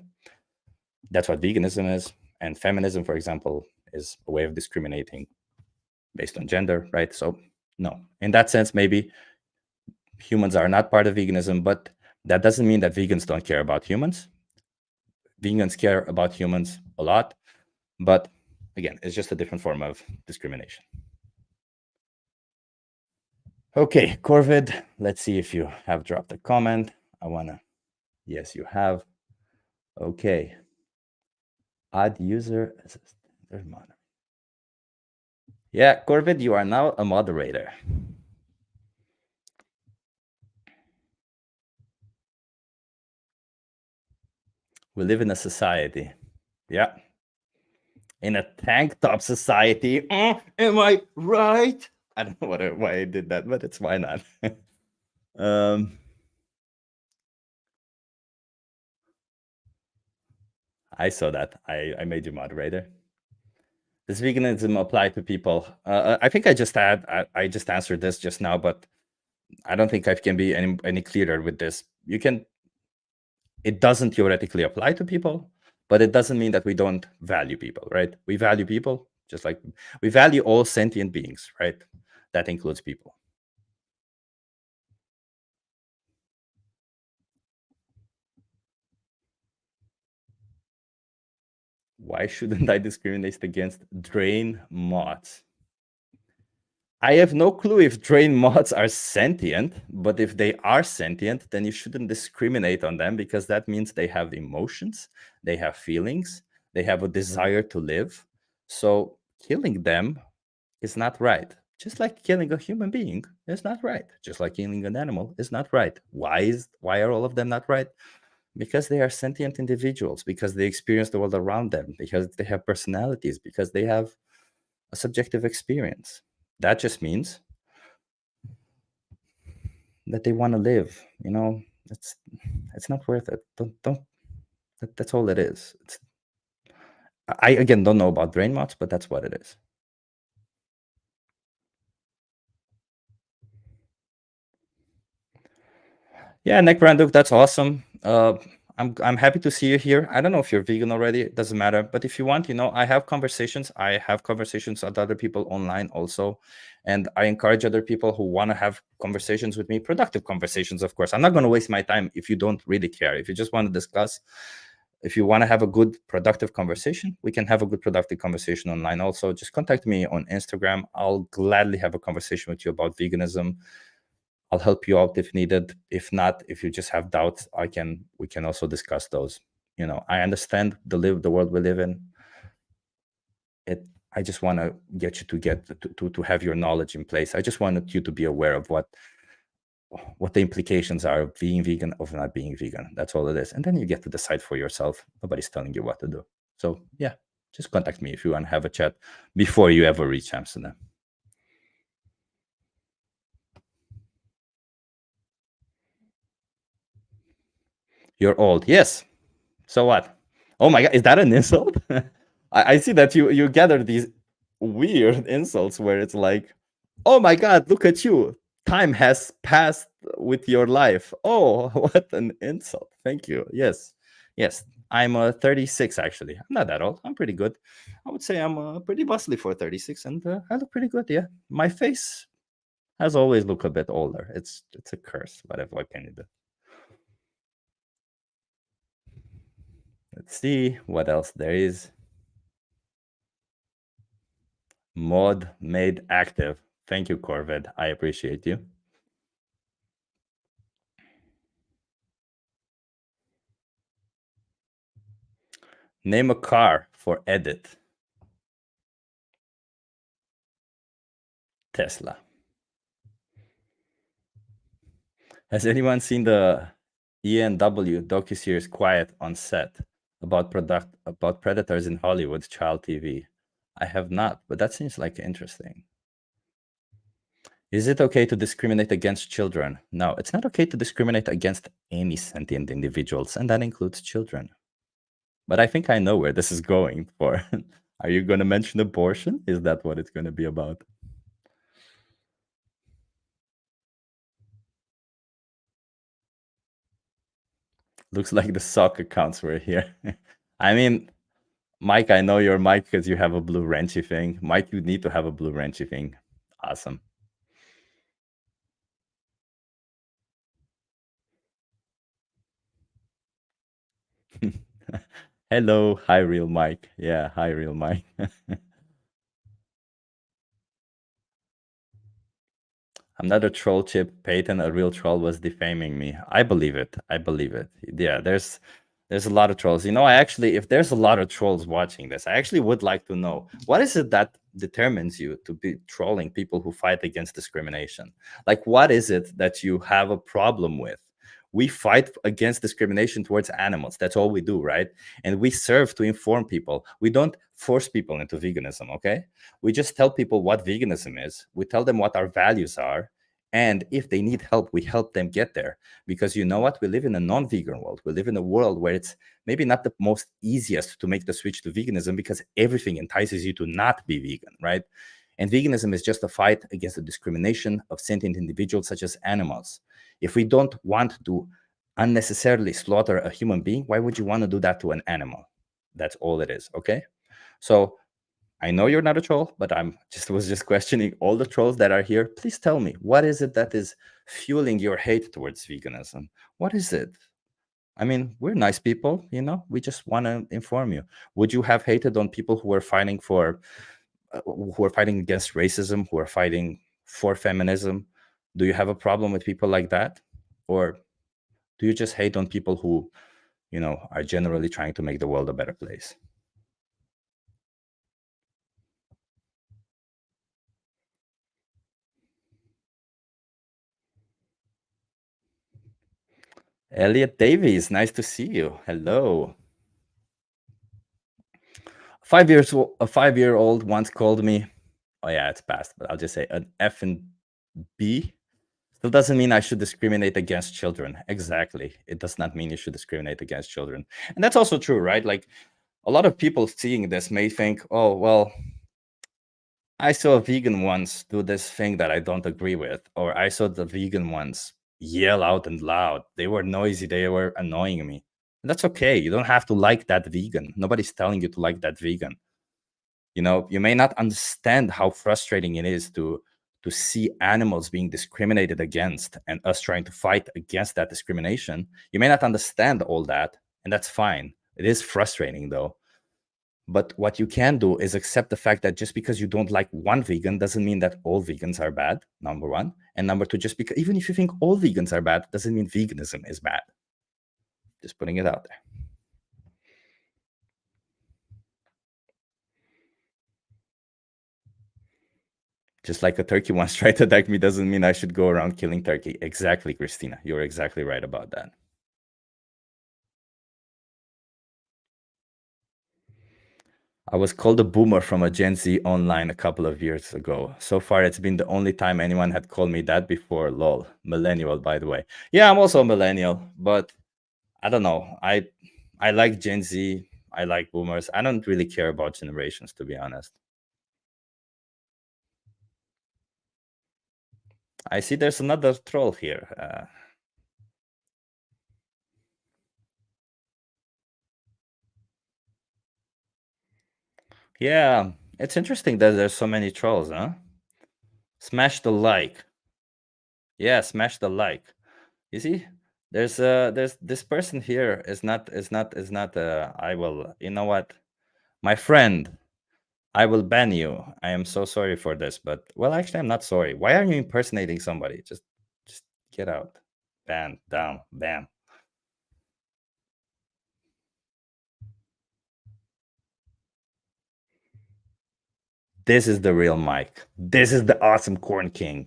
That's what veganism is. And feminism, for example, is a way of discriminating based on gender, right? So no, in that sense, maybe humans are not part of veganism, but that doesn't mean that vegans don't care about humans. Vegans care about humans a lot, but again, it's just a different form of discrimination. Okay, Corvid, let's see if you have dropped a comment. Yes, you have. Okay. Add user as a standard moderator. Yeah, Corvid, you are now a moderator. We live in a society. Yeah. In a tank top society. Am I right? I don't know why I did that, but it's why not. I saw that. I made you moderator. Does veganism apply to people? I think I just answered this just now, but I don't think I can be any clearer with this. It doesn't theoretically apply to people, but it doesn't mean that we don't value people, right? We value people just like we value all sentient beings, right? That includes people. Why shouldn't I discriminate against drain moths? I have no clue if drain moths are sentient, but if they are sentient, then you shouldn't discriminate on them because that means they have emotions, they have feelings, they have a desire to live. So killing them is not right. Just like killing a human being is not right. Just like killing an animal is not right. Why are all of them not right? Because they are sentient individuals, because they experience the world around them, because they have personalities, because they have a subjective experience. That just means that they want to live. You know, it's not worth it. Don't. That's all it is. I again don't know about brain mods, but that's what it is. Yeah, Nick Branduk, that's awesome. I'm happy to see you here. I don't know if you're vegan already. It doesn't matter. But if you want, you know, I have conversations. I have conversations with other people online also, and I encourage other people who want to have conversations with me, productive conversations, of course. I'm not going to waste my time if you don't really care. If you just want to discuss, if you want to have a good productive conversation, we can have a good productive conversation online also. Just contact me on Instagram. I'll gladly have a conversation with you about veganism. I'll help you out if needed. If not, if you just have doubts, we can also discuss those. I understand the world we live in. I just want to get you to have your knowledge in place. I just wanted you to be aware of what the implications are of being vegan, of not being vegan. That's all it is. And then you get to decide for yourself. Nobody's telling you what to do. So yeah, just contact me if you want to have a chat before you ever reach Amsterdam. You're old. Yes. So what? Oh my God, is that an insult? I see that you gather these weird insults where it's like, oh my God, look at you. Time has passed with your life. Oh, what an insult. Thank you. Yes. Yes. I'm 36 actually. I'm not that old. I'm pretty good. I would say I'm pretty bustly for 36 and I look pretty good. Yeah. My face has always looked a bit older. It's a curse. What can you do? Let's see what else there is. Mod made active. Thank you, Corvid. I appreciate you. Name a car for edit. Tesla. Has anyone seen the ENW docuseries Quiet on Set about predators in Hollywood child TV? I have not, but that seems like interesting. Is it okay to discriminate against children? No, it's not okay to discriminate against any sentient individuals, and that includes children. But I think I know where this is going for. Are you going to mention abortion? Is that what it's going to be about? Looks like the sock accounts were here. I mean, Mike, I know you're Mike because you have a blue wrenchy thing. Mike, you need to have a blue wrenchy thing. Awesome. Hello, hi, real Mike. Yeah, hi, real Mike. I'm not a troll, Chip. Peyton, a real troll, was defaming me. I believe it. I believe it. Yeah, there's a lot of trolls. If there's a lot of trolls watching this, I actually would like to know what is it that determines you to be trolling people who fight against discrimination? Like, what is it that you have a problem with? We fight against discrimination towards animals. That's all we do, right? And we serve to inform people. We don't force people into veganism, okay? We just tell people what veganism is. We tell them what our values are. And if they need help, we help them get there. Because you know what? We live in a non-vegan world. We live in a world where it's maybe not the most easiest to make the switch to veganism because everything entices you to not be vegan, right? And veganism is just a fight against the discrimination of sentient individuals such as animals. If we don't want to unnecessarily slaughter a human being, why would you want to do that to an animal? That's all it is, okay? So I know you're not a troll, but was just questioning all the trolls that are here. Please tell me, what is it that is fueling your hate towards veganism? What is it? I mean, we're nice people, we just want to inform you. Would you have hated on people who are fighting against racism, who are fighting for feminism? Do you have a problem with people like that? Or do you just hate on people who, are generally trying to make the world a better place? Elliot Davies, nice to see you. Hello. A 5-year-old once called me, oh yeah, it's past, but I'll just say an F and B. Still doesn't mean I should discriminate against children. Exactly. It does not mean you should discriminate against children. And that's also true, right? Like, a lot of people seeing this may think, oh, well, I saw a vegan once do this thing that I don't agree with, or I saw the vegan ones yell out and loud. They were noisy, they were annoying me. And that's okay. You don't have to like that vegan. Nobody's telling you to like that vegan. You may not understand how frustrating it is to see animals being discriminated against and us trying to fight against that discrimination. You may not understand all that, and that's fine. It is frustrating though. But what you can do is accept the fact that just because you don't like one vegan doesn't mean that all vegans are bad, number one. And number two, just because even if you think all vegans are bad, doesn't mean veganism is bad. Just putting it out there. Just like a turkey once tried to attack me doesn't mean I should go around killing turkey. Exactly, Christina. You're exactly right about that. I was called a boomer from a Gen Z online a couple of years ago. So far, it's been the only time anyone had called me that before. Lol. Millennial, by the way. Yeah, I'm also a millennial, but I don't know. I like Gen Z. I like boomers. I don't really care about generations, to be honest. I see there's another troll here. Yeah, it's interesting that there's so many trolls, huh? Smash the like. Yeah, smash the like. You see, there's this person here is not I will, you know what? My friend, I will ban you. I am so sorry for this, but well, actually I'm not sorry. Why are you impersonating somebody? Just get out. Ban, down, bam. This is the real Mike. This is the awesome corn king.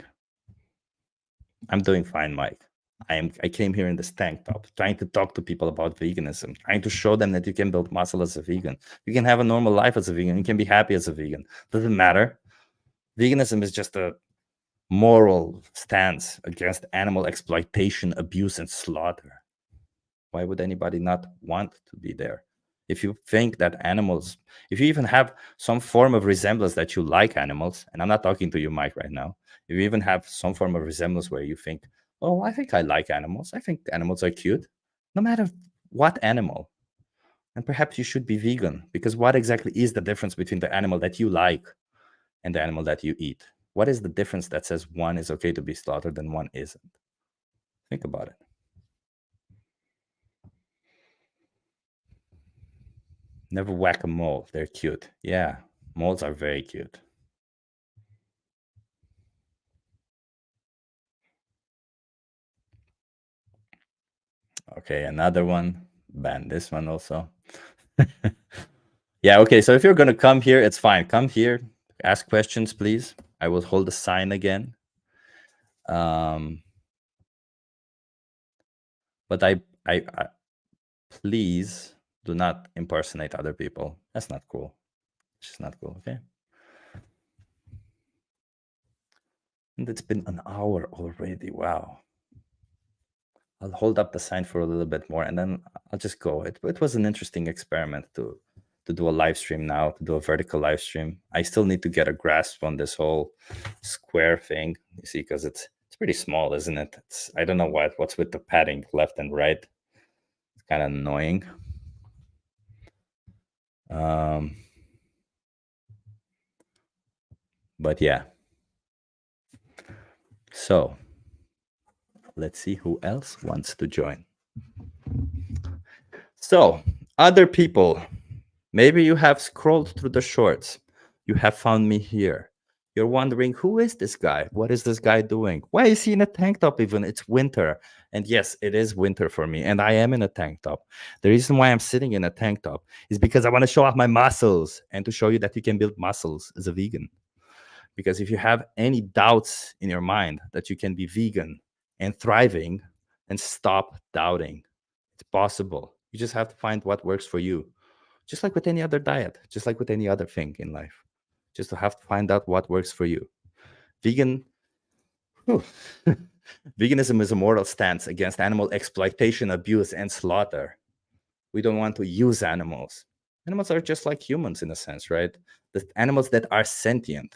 I'm doing fine, Mike. I came here in this tank top, trying to talk to people about veganism, trying to show them that you can build muscle as a vegan. You can have a normal life as a vegan. You can be happy as a vegan. Doesn't matter. Veganism is just a moral stance against animal exploitation, abuse, and slaughter. Why would anybody not want to be there? If you think that animals, if you even have some form of resemblance that you like animals, and I'm not talking to you, Mike, right now, if you even have some form of resemblance where you think, oh, I think I like animals, I think animals are cute, no matter what animal, and perhaps you should be vegan, because what exactly is the difference between the animal that you like and the animal that you eat? What is the difference that says one is okay to be slaughtered and one isn't? Think about it. Never whack a mole. They're cute. Yeah, moles are very cute. Okay, another one. Ban this one also. Yeah, okay. So if you're gonna come here, it's fine. Come here, ask questions, please. I will hold the sign again. But I please do not impersonate other people. That's not cool. It's just not cool. Okay. And it's been an hour already. Wow. I'll hold up the sign for a little bit more and then I'll just go. It was an interesting experiment to do a live stream now, to do a vertical live stream. I still need to get a grasp on this whole square thing, you see, because it's pretty small, isn't it? I don't know what's with the padding left and right. It's kind of annoying. But yeah. So let's see who else wants to join. So, other people, maybe you have scrolled through the shorts. You have found me here. You're wondering, who is this guy? What is this guy doing? Why is he in a tank top even? It's winter. And yes, it is winter for me. And I am in a tank top. The reason why I'm sitting in a tank top is because I want to show off my muscles and to show you that you can build muscles as a vegan. Because if you have any doubts in your mind that you can be vegan and thriving, then stop doubting. It's possible. You just have to find what works for you. Just like with any other diet, just like with any other thing in life. Just to have to find out what works for you. Vegan, veganism is a moral stance against animal exploitation, abuse, and slaughter. We don't want to use animals. Animals are just like humans in a sense, right? The animals that are sentient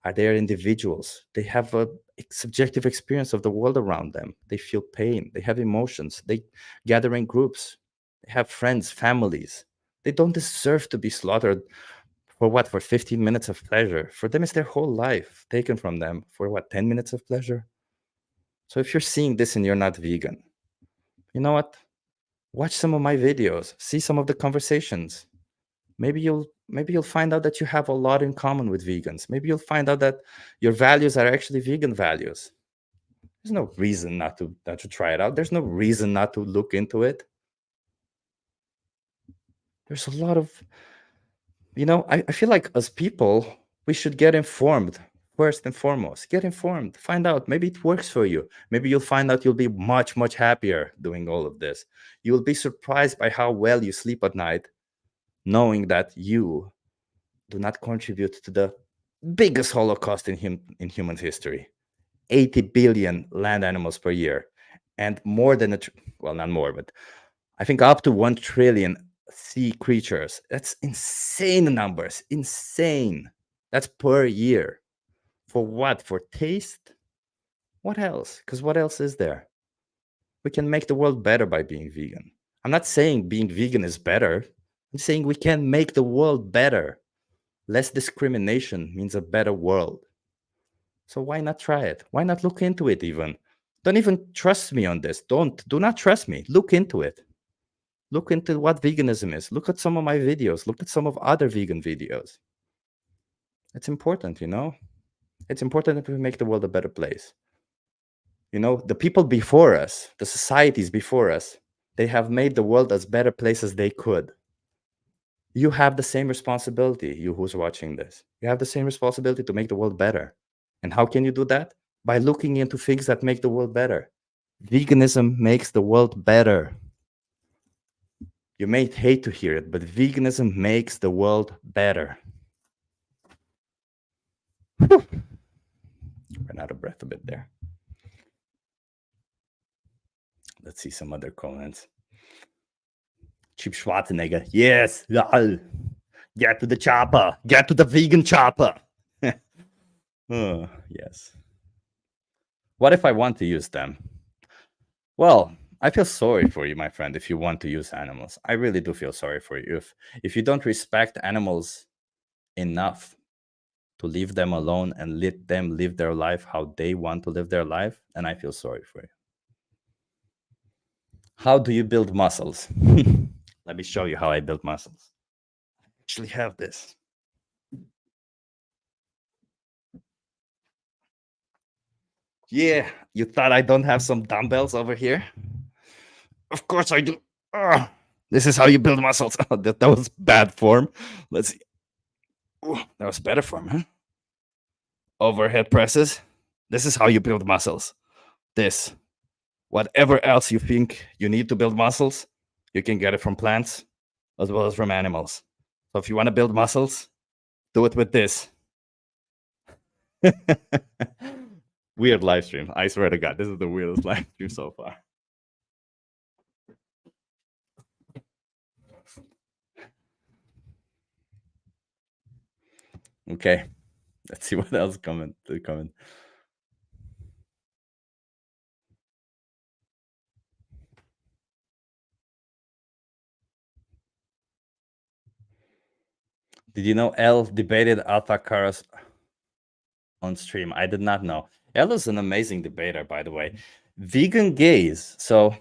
are they individuals. They have a subjective experience of the world around them. They feel pain. They have emotions. They gather in groups. They have friends, families. They don't deserve to be slaughtered for what? For 15 minutes of pleasure. For them, it's their whole life taken from them for what? 10 minutes of pleasure? So if you're seeing this and you're not vegan, you know what? Watch some of my videos. See some of the conversations. Maybe you'll find out that you have a lot in common with vegans. Maybe you'll find out that your values are actually vegan values. There's no reason not to try it out. There's no reason not to look into it. There's a lot of, I feel like as people, we should get informed first and foremost. Get informed. Find out. Maybe it works for you. Maybe you'll find out you'll be much, much happier doing all of this. You'll be surprised by how well you sleep at night, knowing that you do not contribute to the biggest holocaust in human history. 80 billion land animals per year, and more than well, not more, but I think up to 1 trillion sea creatures. That's insane numbers. Insane. That's per year. For what? For taste? What else? Because what else is there? We can make the world better by being vegan. I'm not saying being vegan is better. I'm saying we can make the world better. Less discrimination means a better world. So why not try it? Why not look into it even? Don't even trust me on this. Do not trust me. Look into it. Look into what veganism is. Look at some of my videos. Look at some of other vegan videos. It's important, you know? It's important that we make the world a better place. You know, the people before us, the societies before us, they have made the world as better place as they could. You have the same responsibility, you who's watching this. You have the same responsibility to make the world better. And how can you do that? By looking into things that make the world better. Veganism makes the world better. You may hate to hear it, but veganism makes the world better. Ran out of breath a bit there. Let's see some other comments. Cheap Schwarzenegger. Yes. Get to the chopper. Get to the vegan chopper. Oh, yes. What if I want to use them? Well, I feel sorry for you, my friend, if you want to use animals. I really do feel sorry for you. If you don't respect animals enough to leave them alone and let them live their life how they want to live their life, and I feel sorry for you. How do you build muscles? Let me show you how I build muscles. I actually have this. Yeah, you thought I don't have some dumbbells over here? Of course I do. This is how you build muscles. That was bad form. Let's see. Ooh, that was better form, huh? Overhead presses. This is how you build muscles. This. Whatever else you think you need to build muscles, you can get it from plants as well as from animals. So if you want to build muscles, do it with this. Weird live stream. I swear to God, this is the weirdest live stream so far. Okay, let's see what else comment. Did you know Elle debated Alpha Karas on stream? I did not know. Elle is an amazing debater, by the way. Vegan gays. So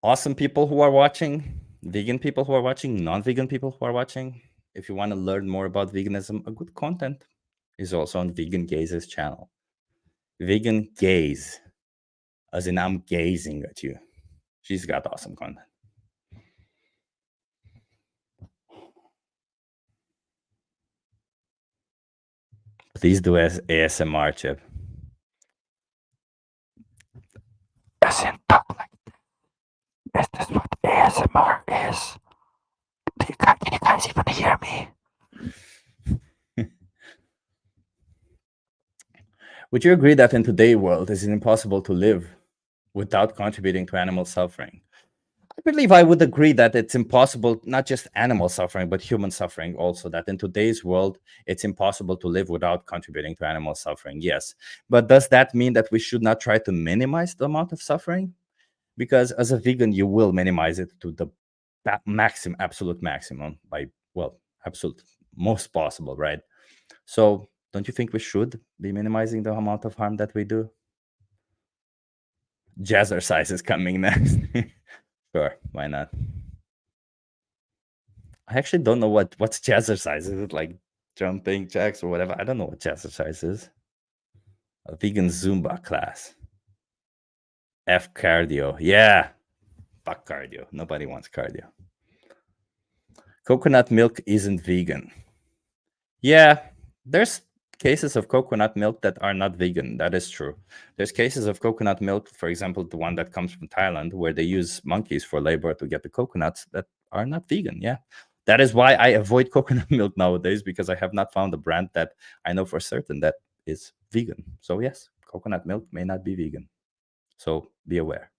awesome people who are watching, vegan people who are watching, non-vegan people who are watching. If you want to learn more about veganism, a good content is also on Vegan Gaze's channel. Vegan Gaze, as in I'm gazing at you. She's got awesome content. Please do ASMR, Chip. As in talk like this. Is this what ASMR is? Can you guys even hear me? Would you agree that in today's world, it is impossible to live without contributing to animal suffering? I believe I would agree that it's impossible, not just animal suffering, but human suffering also, that in today's world, it's impossible to live without contributing to animal suffering, yes. But does that mean that we should not try to minimize the amount of suffering? Because as a vegan, you will minimize it to the absolute maximum by, well, absolute most possible, right? So don't you think we should be minimizing the amount of harm that we do? Jazzercise is coming next. Sure, why not? I actually don't know what's jazzercise. Is it like jumping jacks or whatever? I don't know what jazzercise is. A vegan Zumba class. F cardio. Yeah. Fuck cardio. Nobody wants cardio. Coconut milk isn't vegan. Yeah, There's cases of coconut milk that are not vegan. That is true. There's cases of coconut milk, for example, the one that comes from Thailand, where they use monkeys for labor to get the coconuts, that are not vegan. Yeah. That is why I avoid coconut milk nowadays, because I have not found a brand that I know for certain that is vegan. So yes, coconut milk may not be vegan. So be aware.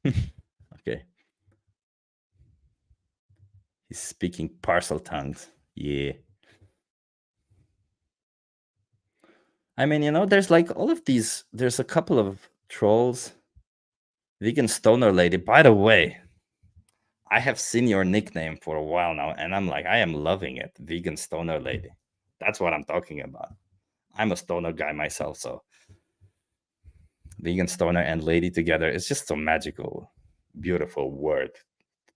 Okay. He's speaking parcel tongues. Yeah. I mean, there's like all of these, there's a couple of trolls. Vegan stoner lady. By the way, I have seen your nickname for a while now, and I'm like, I am loving it. Vegan stoner lady. That's what I'm talking about. I'm a stoner guy myself, so vegan stoner and lady together is just a magical, beautiful word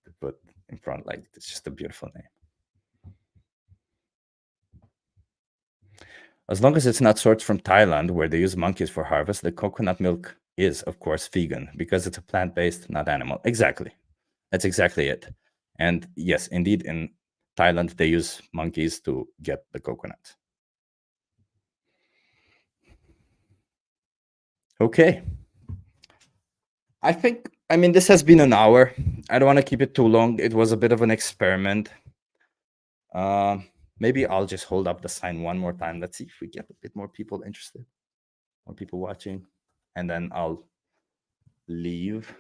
to put in front. Like, it's just a beautiful name. As long as it's not sourced from Thailand, where they use monkeys for harvest, the coconut milk is, of course, vegan because it's a plant-based, not animal. Exactly. That's exactly it. And yes, indeed, in Thailand, they use monkeys to get the coconut. Okay. I mean, this has been an hour. I don't want to keep it too long. It was a bit of an experiment. Maybe I'll just hold up the sign one more time. Let's see if we get a bit more people interested, more people watching, and then I'll leave.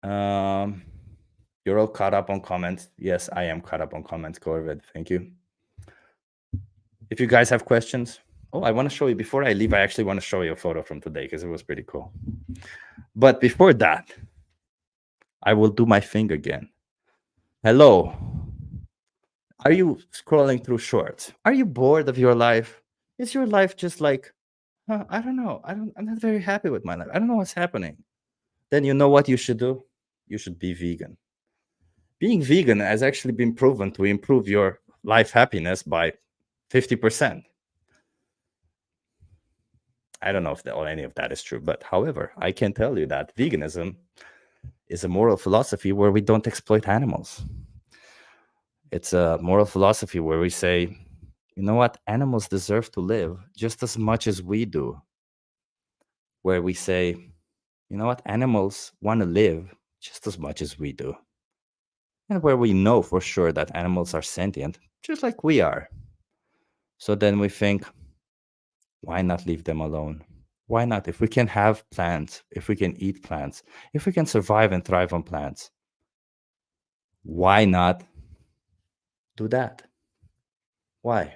You're all caught up on comments. Yes, I am caught up on comments. Go ahead. Thank you. If you guys have questions, I want to show you, before I leave, I actually want to show you a photo from today because it was pretty cool. But before that, I will do my thing again. Hello. Are you scrolling through shorts? Are you bored of your life? Is your life just like, I don't know. I'm not very happy with my life. I don't know what's happening. Then you know what you should do? You should be vegan. Being vegan has actually been proven to improve your life happiness by 50%. I don't know if any of that is true, but however, I can tell you that veganism is a moral philosophy where we don't exploit animals. It's a moral philosophy where we say, you know what, animals deserve to live just as much as we do. Where we say, you know what, animals want to live just as much as we do. And where we know for sure that animals are sentient, just like we are. So then we think, why not leave them alone? Why not? If we can have plants, if we can eat plants, if we can survive and thrive on plants, why not do that? Why?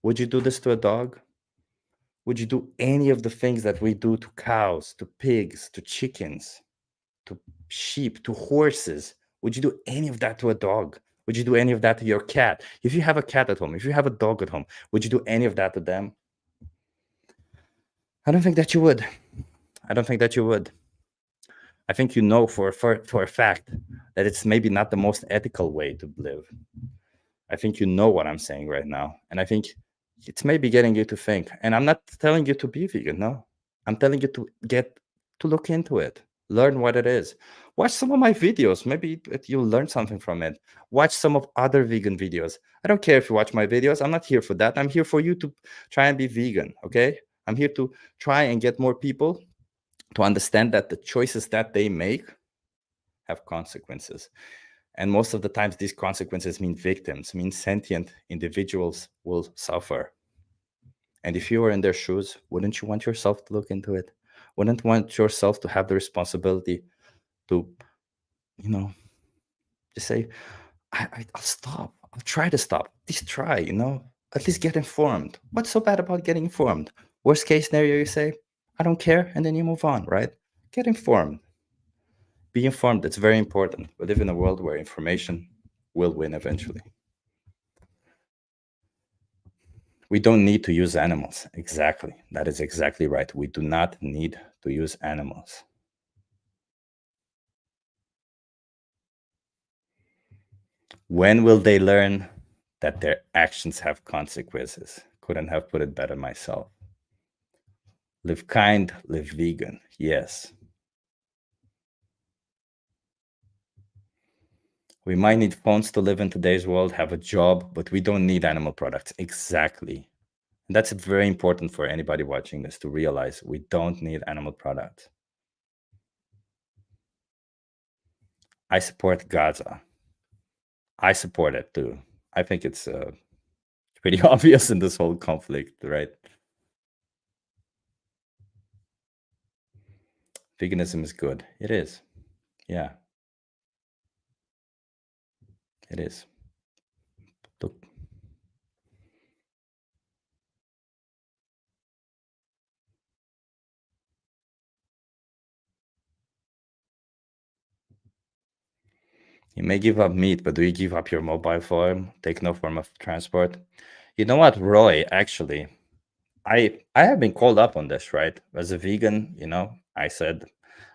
Would you do this to a dog? Would you do any of the things that we do to cows, to pigs, to chickens, to sheep, to horses? Would you do any of that to a dog? Would you do any of that to your cat? If you have a cat at home, if you have a dog at home, would you do any of that to them? I don't think that you would. I don't think that you would. I think you know for a fact that it's maybe not the most ethical way to live. I think you know what I'm saying right now. And I think it's maybe getting you to think. And I'm not telling you to be vegan, no. I'm telling you to look into it, learn what it is. Watch some of my videos. Maybe you'll learn something from it. Watch some of other vegan videos. I don't care if you watch my videos. I'm not here for that. I'm here for you to try and be vegan, okay? I'm here to try and get more people to understand that the choices that they make have consequences. And most of the times, these consequences mean victims, mean sentient individuals will suffer. And if you were in their shoes, wouldn't you want yourself to look into it? Wouldn't want yourself to have the responsibility to, just say, I'll stop. I'll try to stop. At least try, at least get informed. What's so bad about getting informed? Worst case scenario, you say, I don't care, and then you move on, right? Get informed. Be informed. It's very important. We live in a world where information will win eventually. We don't need to use animals. Exactly. That is exactly right. We do not need to use animals. When will they learn that their actions have consequences? Couldn't have put it better myself. Live kind, live vegan. Yes. We might need phones to live in today's world, have a job, but we don't need animal products. Exactly. And that's very important for anybody watching this to realize we don't need animal products. I support Gaza. I support it too. I think it's pretty obvious in this whole conflict, right? Veganism is good. It is. Yeah, it is. Look, you may give up meat, but do you give up your mobile phone? Take no form of transport? You know what, Roy, actually, I have been called up on this, right? As a vegan, I said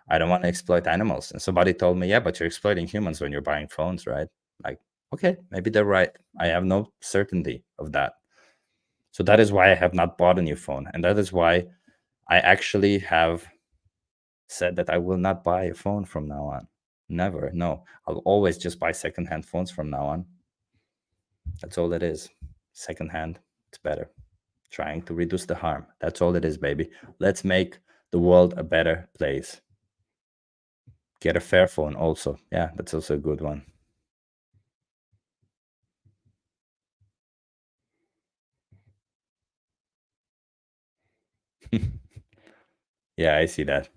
I don't want to exploit animals. And somebody told me, yeah, but you're exploiting humans when you're buying phones, right? Like, okay, maybe they're right. I have no certainty of that. So that is why I have not bought a new phone. And that is why I actually have said that I will not buy a phone from now on. Never. No. I'll always just buy secondhand phones from now on. That's all it is. Secondhand, it's better. Trying to reduce the harm. That's all it is, baby. Let's make the world a better place. Get a fair phone also. Yeah, that's also a good one. Yeah, I see that.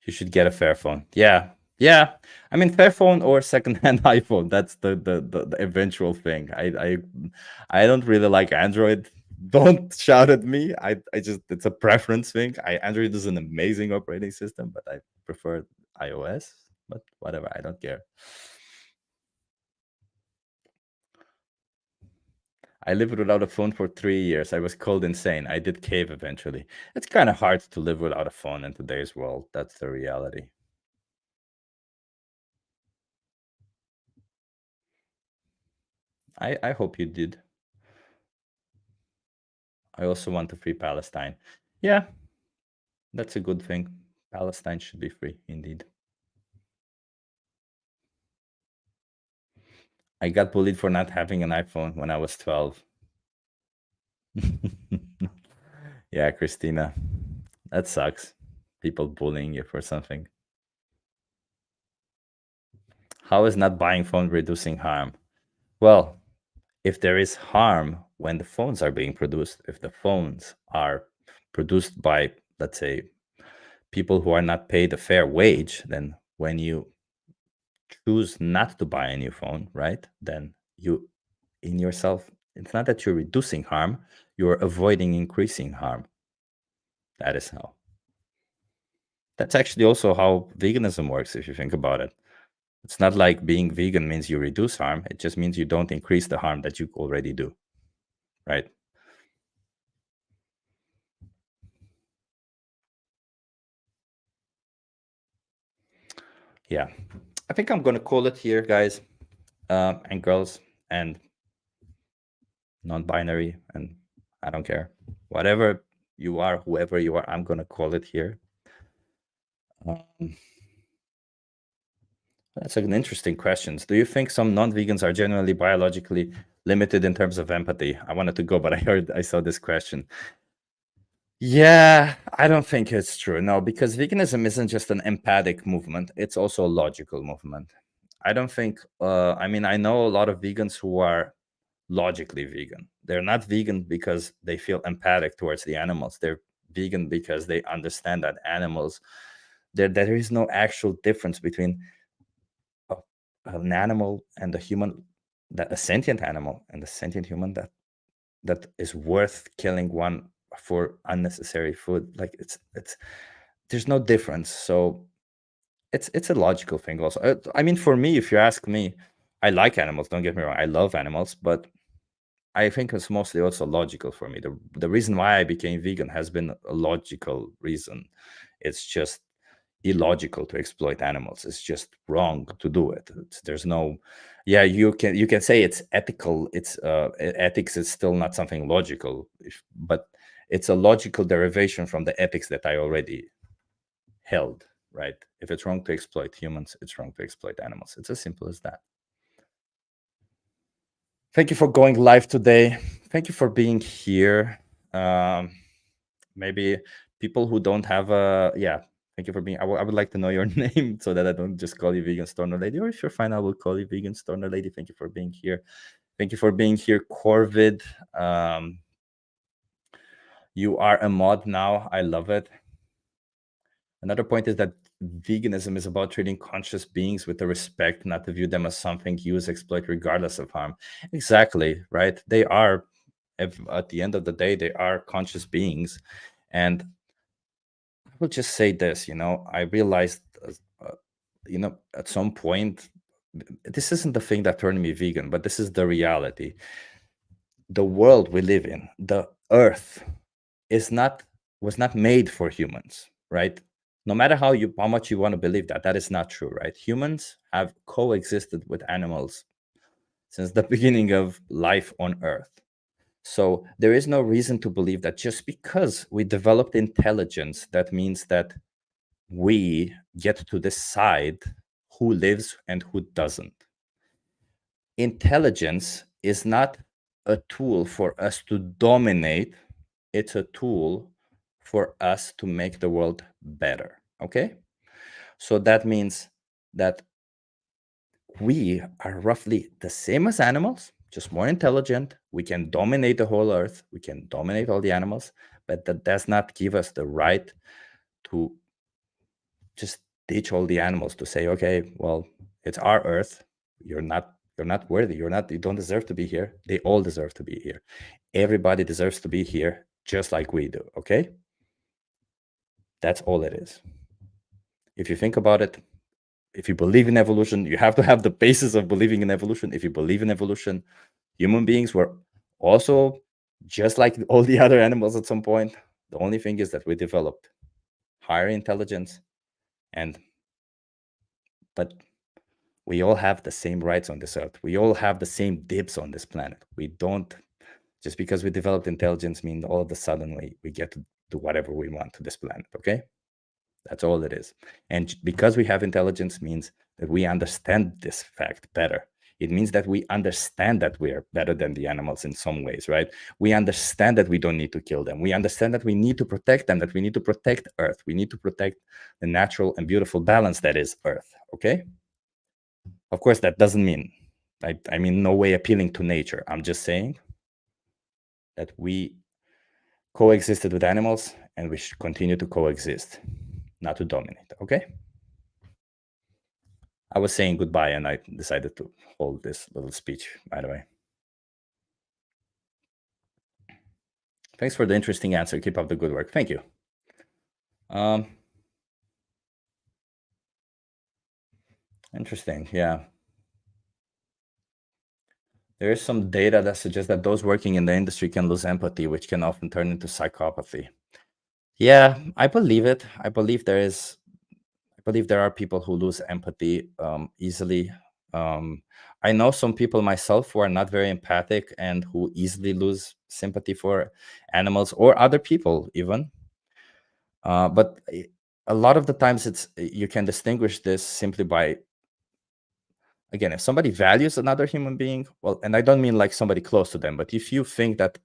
You should get a fair phone. Yeah. Yeah. I mean, fair phone or secondhand iPhone. That's the eventual thing. I don't really like Android. Don't shout at me. I just it's a preference thing. Android is an amazing operating system, but I prefer iOS. But whatever, I don't care. I lived without a phone for 3 years. I was called insane. I did cave eventually. It's kind of hard to live without a phone in today's world. That's the reality. I hope you did. I also want to free Palestine. Yeah, that's a good thing. Palestine should be free, indeed. I got bullied for not having an iPhone when I was 12. Yeah, Christina. That sucks. People bullying you for something. How is not buying phone reducing harm? Well, if there is harm when the phones are being produced, if the phones are produced by, let's say, people who are not paid a fair wage, then when you choose not to buy a new phone, right? Then you, in yourself, it's not that you're reducing harm, you're avoiding increasing harm. That is how. That's actually also how veganism works, if you think about it. It's not like being vegan means you reduce harm, it just means you don't increase the harm that you already do, right? Yeah. I think I'm going to call it here, guys and girls and non-binary, and I don't care, whatever you are, whoever you are, I'm gonna call it here. That's an interesting question. Do you think some non-vegans are generally biologically limited in terms of empathy? I wanted to go, but I saw this question. Yeah, I don't think it's true. No, because veganism isn't just an empathic movement, it's also a logical movement. I don't think I mean, I know a lot of vegans who are logically vegan. They're not vegan because they feel empathic towards the animals. They're vegan because they understand that animals, there is no actual difference between a, an animal and a human, that a sentient animal and a sentient human that is worth killing one for unnecessary food. Like it's there's no difference. So it's a logical thing also. I mean, for me, if you ask me, I like animals, don't get me wrong, I love animals, but I think it's mostly also logical for me. The reason why I became vegan has been a logical reason. It's just illogical to exploit animals. It's just wrong to do it. There's no, yeah, you can say it's ethical. It's ethics is still not something logical, but it's a logical derivation from the ethics that I already held. right? If it's wrong to exploit humans, it's wrong to exploit animals. It's as simple as that. Thank you for going live today. Thank you for being here. Maybe people who don't have thank you for being. I would like to know your name so that I don't just call you Vegan Stoner Lady, or if you're fine, I will call you Vegan Stoner Lady. Thank you for being here. Thank you for being here, Corvid. You are a mod now. I love it. Another point is that veganism is about treating conscious beings with the respect, not to view them as something use, exploit, regardless of harm. Exactly, right? They are, at the end of the day, they are conscious beings. And I will just say this, I realized, at some point, this isn't the thing that turned me vegan, but this is the reality. The world we live in, the earth, was not made for humans, right? No matter how much you want to believe that is not true, right? Humans have coexisted with animals since the beginning of life on Earth. So there is no reason to believe that just because we developed intelligence, that means that we get to decide who lives and who doesn't. Intelligence is not a tool for us to dominate. It's a tool for us to make the world better. Okay? So that means that we are roughly the same as animals, just more intelligent. We can dominate the whole earth. We can dominate all the animals, but that does not give us the right to just teach all the animals to say, okay, well, it's our earth. You're not worthy. You don't deserve to be here. They all deserve to be here. Everybody deserves to be here just like we do. Okay? That's all it is. If you think about it, if you believe in evolution, you have to have the basis of believing in evolution. If you believe in evolution, human beings were also just like all the other animals at some point. The only thing is that we developed higher intelligence, but we all have the same rights on this earth. We all have the same dibs on this planet. We don't, just because we developed intelligence, mean all of a sudden we get to do whatever we want to this planet, okay? That's all it is. And because we have intelligence means that we understand this fact better. It means that we understand that we are better than the animals in some ways, right? We understand that we don't need to kill them. We understand that we need to protect them, that we need to protect Earth. We need to protect the natural and beautiful balance that is Earth, okay? Of course, that doesn't mean, I mean, no way appealing to nature. I'm just saying that we coexisted with animals and we should continue to coexist, not to dominate, okay? I was saying goodbye and I decided to hold this little speech, by the way. Thanks for the interesting answer. Keep up the good work. Thank you. Interesting. Yeah. There is some data that suggests that those working in the industry can lose empathy, which can often turn into psychopathy. Yeah, I believe it. I believe there are people who lose empathy easily. I know some people myself who are not very empathic and who easily lose sympathy for animals or other people even. But a lot of the times you can distinguish this simply by, again, if somebody values another human being, well, and I don't mean like somebody close to them, but if you think that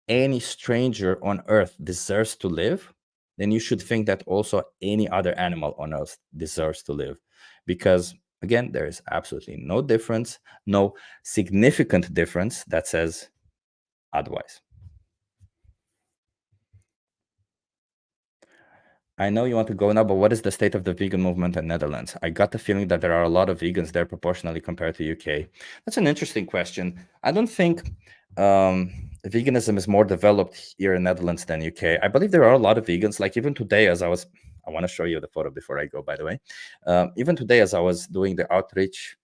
any stranger on earth deserves to live, then you should think that also any other animal on earth deserves to live. Because again, there is absolutely no difference, no significant difference that says otherwise. I know you want to go now, but what is the state of the vegan movement in Netherlands? I got the feeling that there are a lot of vegans there proportionally compared to UK. That's an interesting question. I don't think veganism is more developed here in Netherlands than UK. I believe there are a lot of vegans. Like even today, I want to show you the photo before I go, by the way. Even today, as I was doing the outreach,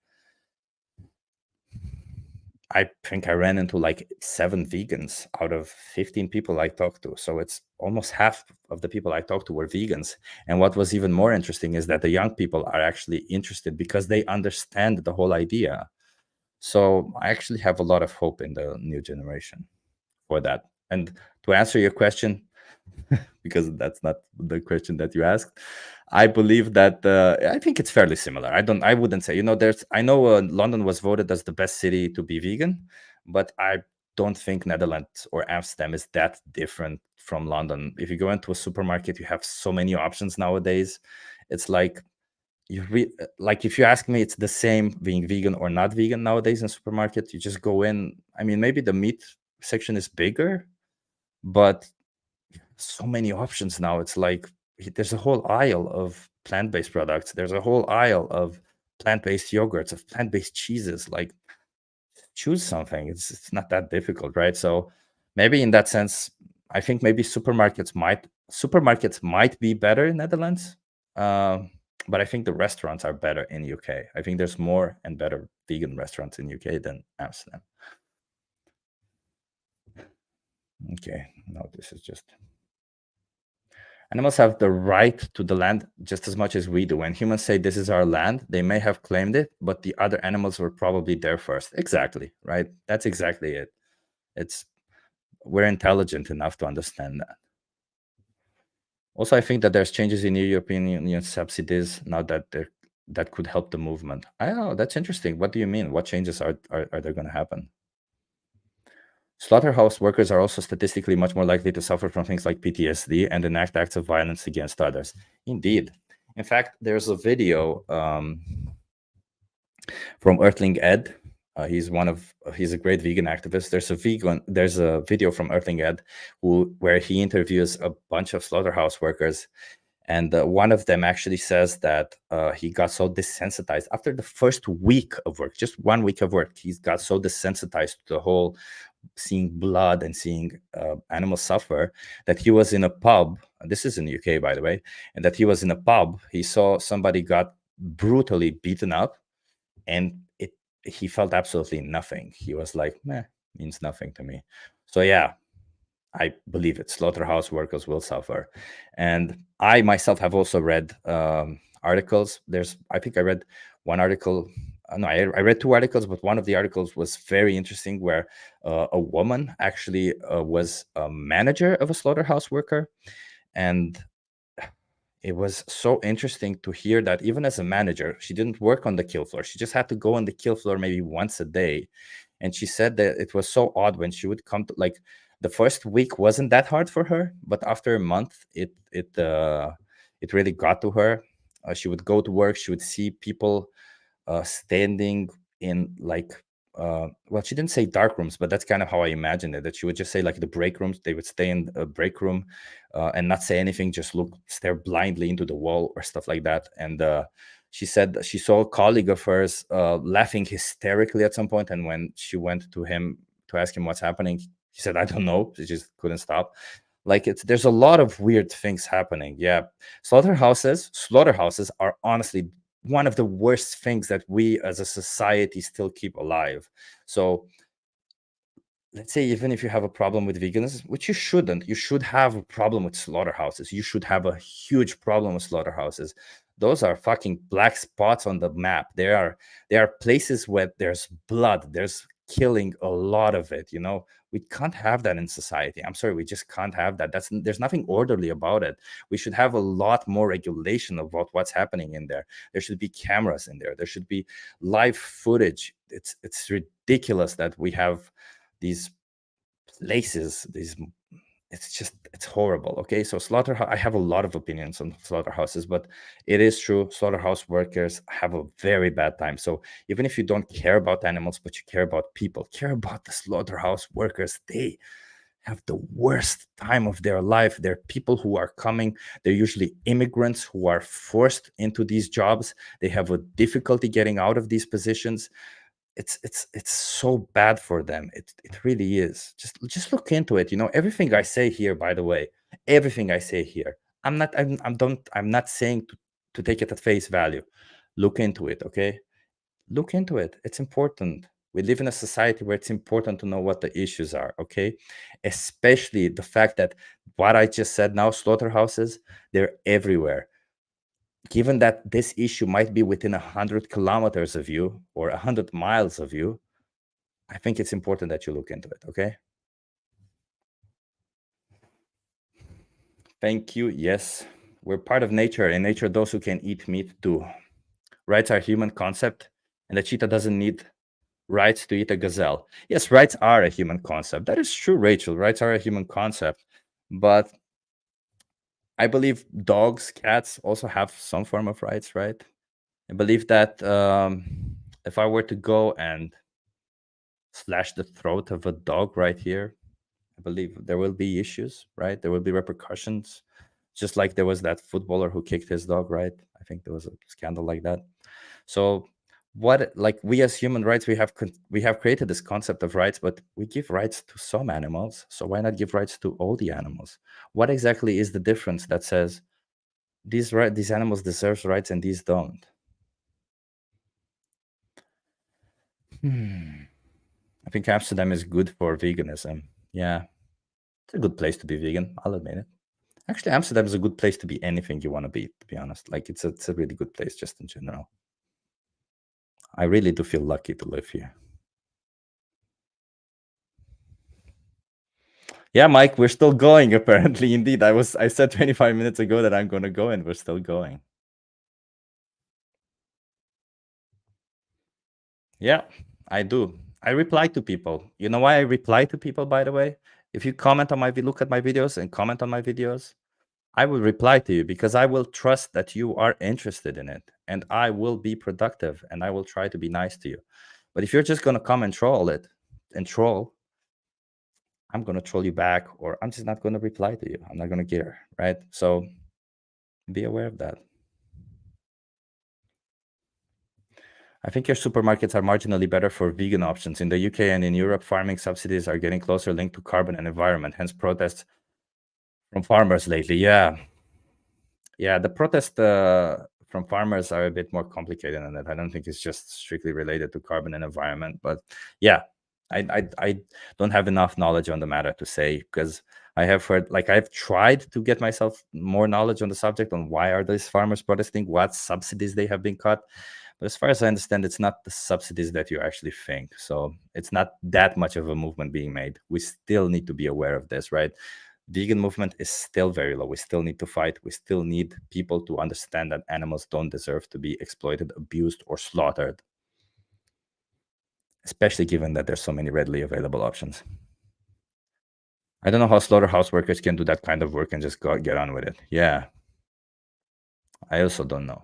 I think I ran into like 7 vegans out of 15 people I talked to. So it's almost half of the people I talked to were vegans. And what was even more interesting is that the young people are actually interested because they understand the whole idea. So I actually have a lot of hope in the new generation for that. And to answer your question, because that's not the question that you asked. I believe that I think it's fairly similar. I wouldn't say, I know London was voted as the best city to be vegan, but I don't think Netherlands or Amsterdam is that different from London. If you go into a supermarket, you have so many options nowadays. It's like like if you ask me, it's the same being vegan or not vegan nowadays in supermarket. You just go in. I mean, maybe the meat section is bigger, but so many options now. It's like there's a whole aisle of plant-based products. There's a whole aisle of plant-based yogurts, of plant-based cheeses. Like, choose something. It's not that difficult, right? So maybe in that sense, I think maybe supermarkets might be better in Netherlands, but I think the restaurants are better in UK. I think there's more and better vegan restaurants in UK than Amsterdam. Okay, no, this is just animals have the right to the land just as much as we do. When humans say this is our land, they may have claimed it, but the other animals were probably there first. Exactly, right? That's exactly it. We're intelligent enough to understand that. Also, I think that there's changes in European Union subsidies now that could help the movement. Oh, that's interesting. What do you mean? What changes are there going to happen? Slaughterhouse workers are also statistically much more likely to suffer from things like PTSD and enact acts of violence against others. Indeed. In fact, there's a video from Earthling Ed. He's a great vegan activist. There's a video from Earthling Ed where he interviews a bunch of slaughterhouse workers, and one of them actually says that he got so desensitized after the first week of work, just 1 week of work. He got so desensitized to the whole seeing blood and seeing animals suffer that he was in a pub. This is in the UK, by the way, and that he was in a pub. He saw somebody got brutally beaten up, and he felt absolutely nothing. He was like, meh, means nothing to me. So yeah, I believe it. Slaughterhouse workers will suffer. And I myself have also read articles. I think I read one article. No, I read 2 articles, but one of the articles was very interesting, where a woman actually was a manager of a slaughterhouse worker. And it was so interesting to hear that even as a manager, she didn't work on the kill floor. She just had to go on the kill floor maybe once a day. And she said that it was so odd when she would come to, like, the first week wasn't that hard for her, but after a month, it really got to her. She would go to work. She would see people standing in, like, well, she didn't say dark rooms, but that's kind of how I imagined it, that she would just say, like, the break rooms. They would stay in a break room and not say anything, just stare blindly into the wall or stuff like that. And she said that she saw a colleague of hers laughing hysterically at some point, and when she went to him to ask him what's happening, he said, I don't know. She just couldn't stop. Like, there's a lot of weird things happening. Yeah, slaughterhouses are honestly one of the worst things that we as a society still keep alive. So let's say, even if you have a problem with vegans, which you shouldn't, you should have a problem with slaughterhouses. You should have a huge problem with slaughterhouses. Those are fucking black spots on the map. There are places where there's blood, there's killing, a lot of it. We can't have that in society. I'm sorry, we just can't have that. There's nothing orderly about it. We should have a lot more regulation about what's happening in there. There should be cameras in there. There should be live footage. It's ridiculous that we have these places, it's horrible. Okay, so slaughterhouse, I have a lot of opinions on slaughterhouses, but it is true, slaughterhouse workers have a very bad time. So even if you don't care about animals, but you care about people, care about the slaughterhouse workers, they have the worst time of their life. They're people who are coming. They're usually immigrants who are forced into these jobs. They have a difficulty getting out of these positions. It's so bad for them. It really is. Just look into it. Everything I say here, by the way, everything I say here, I'm not saying to take it at face value. Look into it, okay? Look into it. It's important. We live in a society where it's important to know what the issues are, okay? Especially the fact that what I just said now, slaughterhouses, they're everywhere. Given that this issue might be within 100 kilometers of you or 100 miles of you, I think it's important that you look into it, okay? Thank you. Yes, we're part of nature, and nature, those who can eat meat too. Rights are a human concept, and the cheetah doesn't need rights to eat a gazelle. Yes, rights are a human concept. That is true, Rachel. Rights are a human concept. But I believe dogs, cats also have some form of rights, right? I believe that if I were to go and slash the throat of a dog right here, I believe there will be issues, right? There will be repercussions, just like there was that footballer who kicked his dog, right? I think there was a scandal like that. So, what like we as human rights, we have created this concept of rights, but we give rights to some animals. So why not give rights to all the animals? What exactly is the difference that says these animals deserve rights and these don't? Hmm. I think Amsterdam is good for veganism. Yeah, it's a good place to be vegan. I'll admit it. Actually, Amsterdam is a good place to be anything you want to be. To be honest, like it's a really good place just in general. I really do feel lucky to live here. Yeah, Mike, we're still going. Apparently, indeed, I said 25 minutes ago that I'm going to go, and we're still going. Yeah, I do. I reply to people. You know why I reply to people, by the way? If you comment on my look at my videos and comment on my videos, I will reply to you because I will trust that you are interested in it, and I will be productive, and I will try to be nice to you. But if you're just going to come and troll it and troll, I'm going to troll you back, or I'm just not going to reply to you. I'm not going to care, right? So be aware of that. I think your supermarkets are marginally better for vegan options. In the UK and in Europe, farming subsidies are getting closer linked to carbon and environment, hence protests from farmers lately. Yeah. Yeah, the protests from farmers are a bit more complicated than that. I don't think it's just strictly related to carbon and environment. But yeah, I don't have enough knowledge on the matter to say, because I have heard, like, I've tried to get myself more knowledge on the subject on why are these farmers protesting, what subsidies they have been cut. But as far as I understand, it's not the subsidies that you actually think. So it's not that much of a movement being made. We still need to be aware of this, right? Vegan movement is still very low. We still need to fight. We still need people to understand that animals don't deserve to be exploited, abused, or slaughtered, especially given that there's so many readily available options. I don't know how slaughterhouse workers can do that kind of work and just get on with it. Yeah, I also don't know.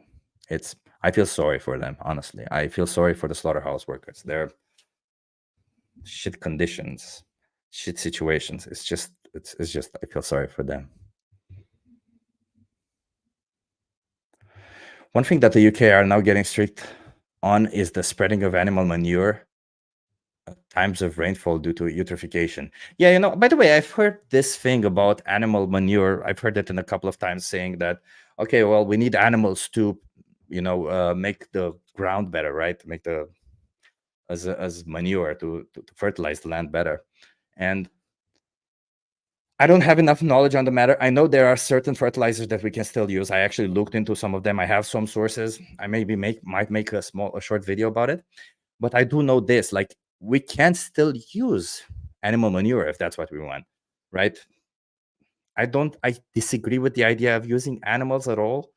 I feel sorry for them, honestly. I feel sorry for the slaughterhouse workers. They're shit conditions, shit situations. It's just I feel sorry for them. One thing that the UK are now getting strict on is the spreading of animal manure at times of rainfall due to eutrophication. Yeah, by the way, I've heard this thing about animal manure. I've heard it in a couple of times saying that, okay, well, we need animals to, make the ground better, right? Make as manure to fertilize the land better. And I don't have enough knowledge on the matter. I know there are certain fertilizers that we can still use. I actually looked into some of them. I have some sources. I maybe might make a short video about it. But I do know this, like, we can still use animal manure if that's what we want, right? I disagree with the idea of using animals at all.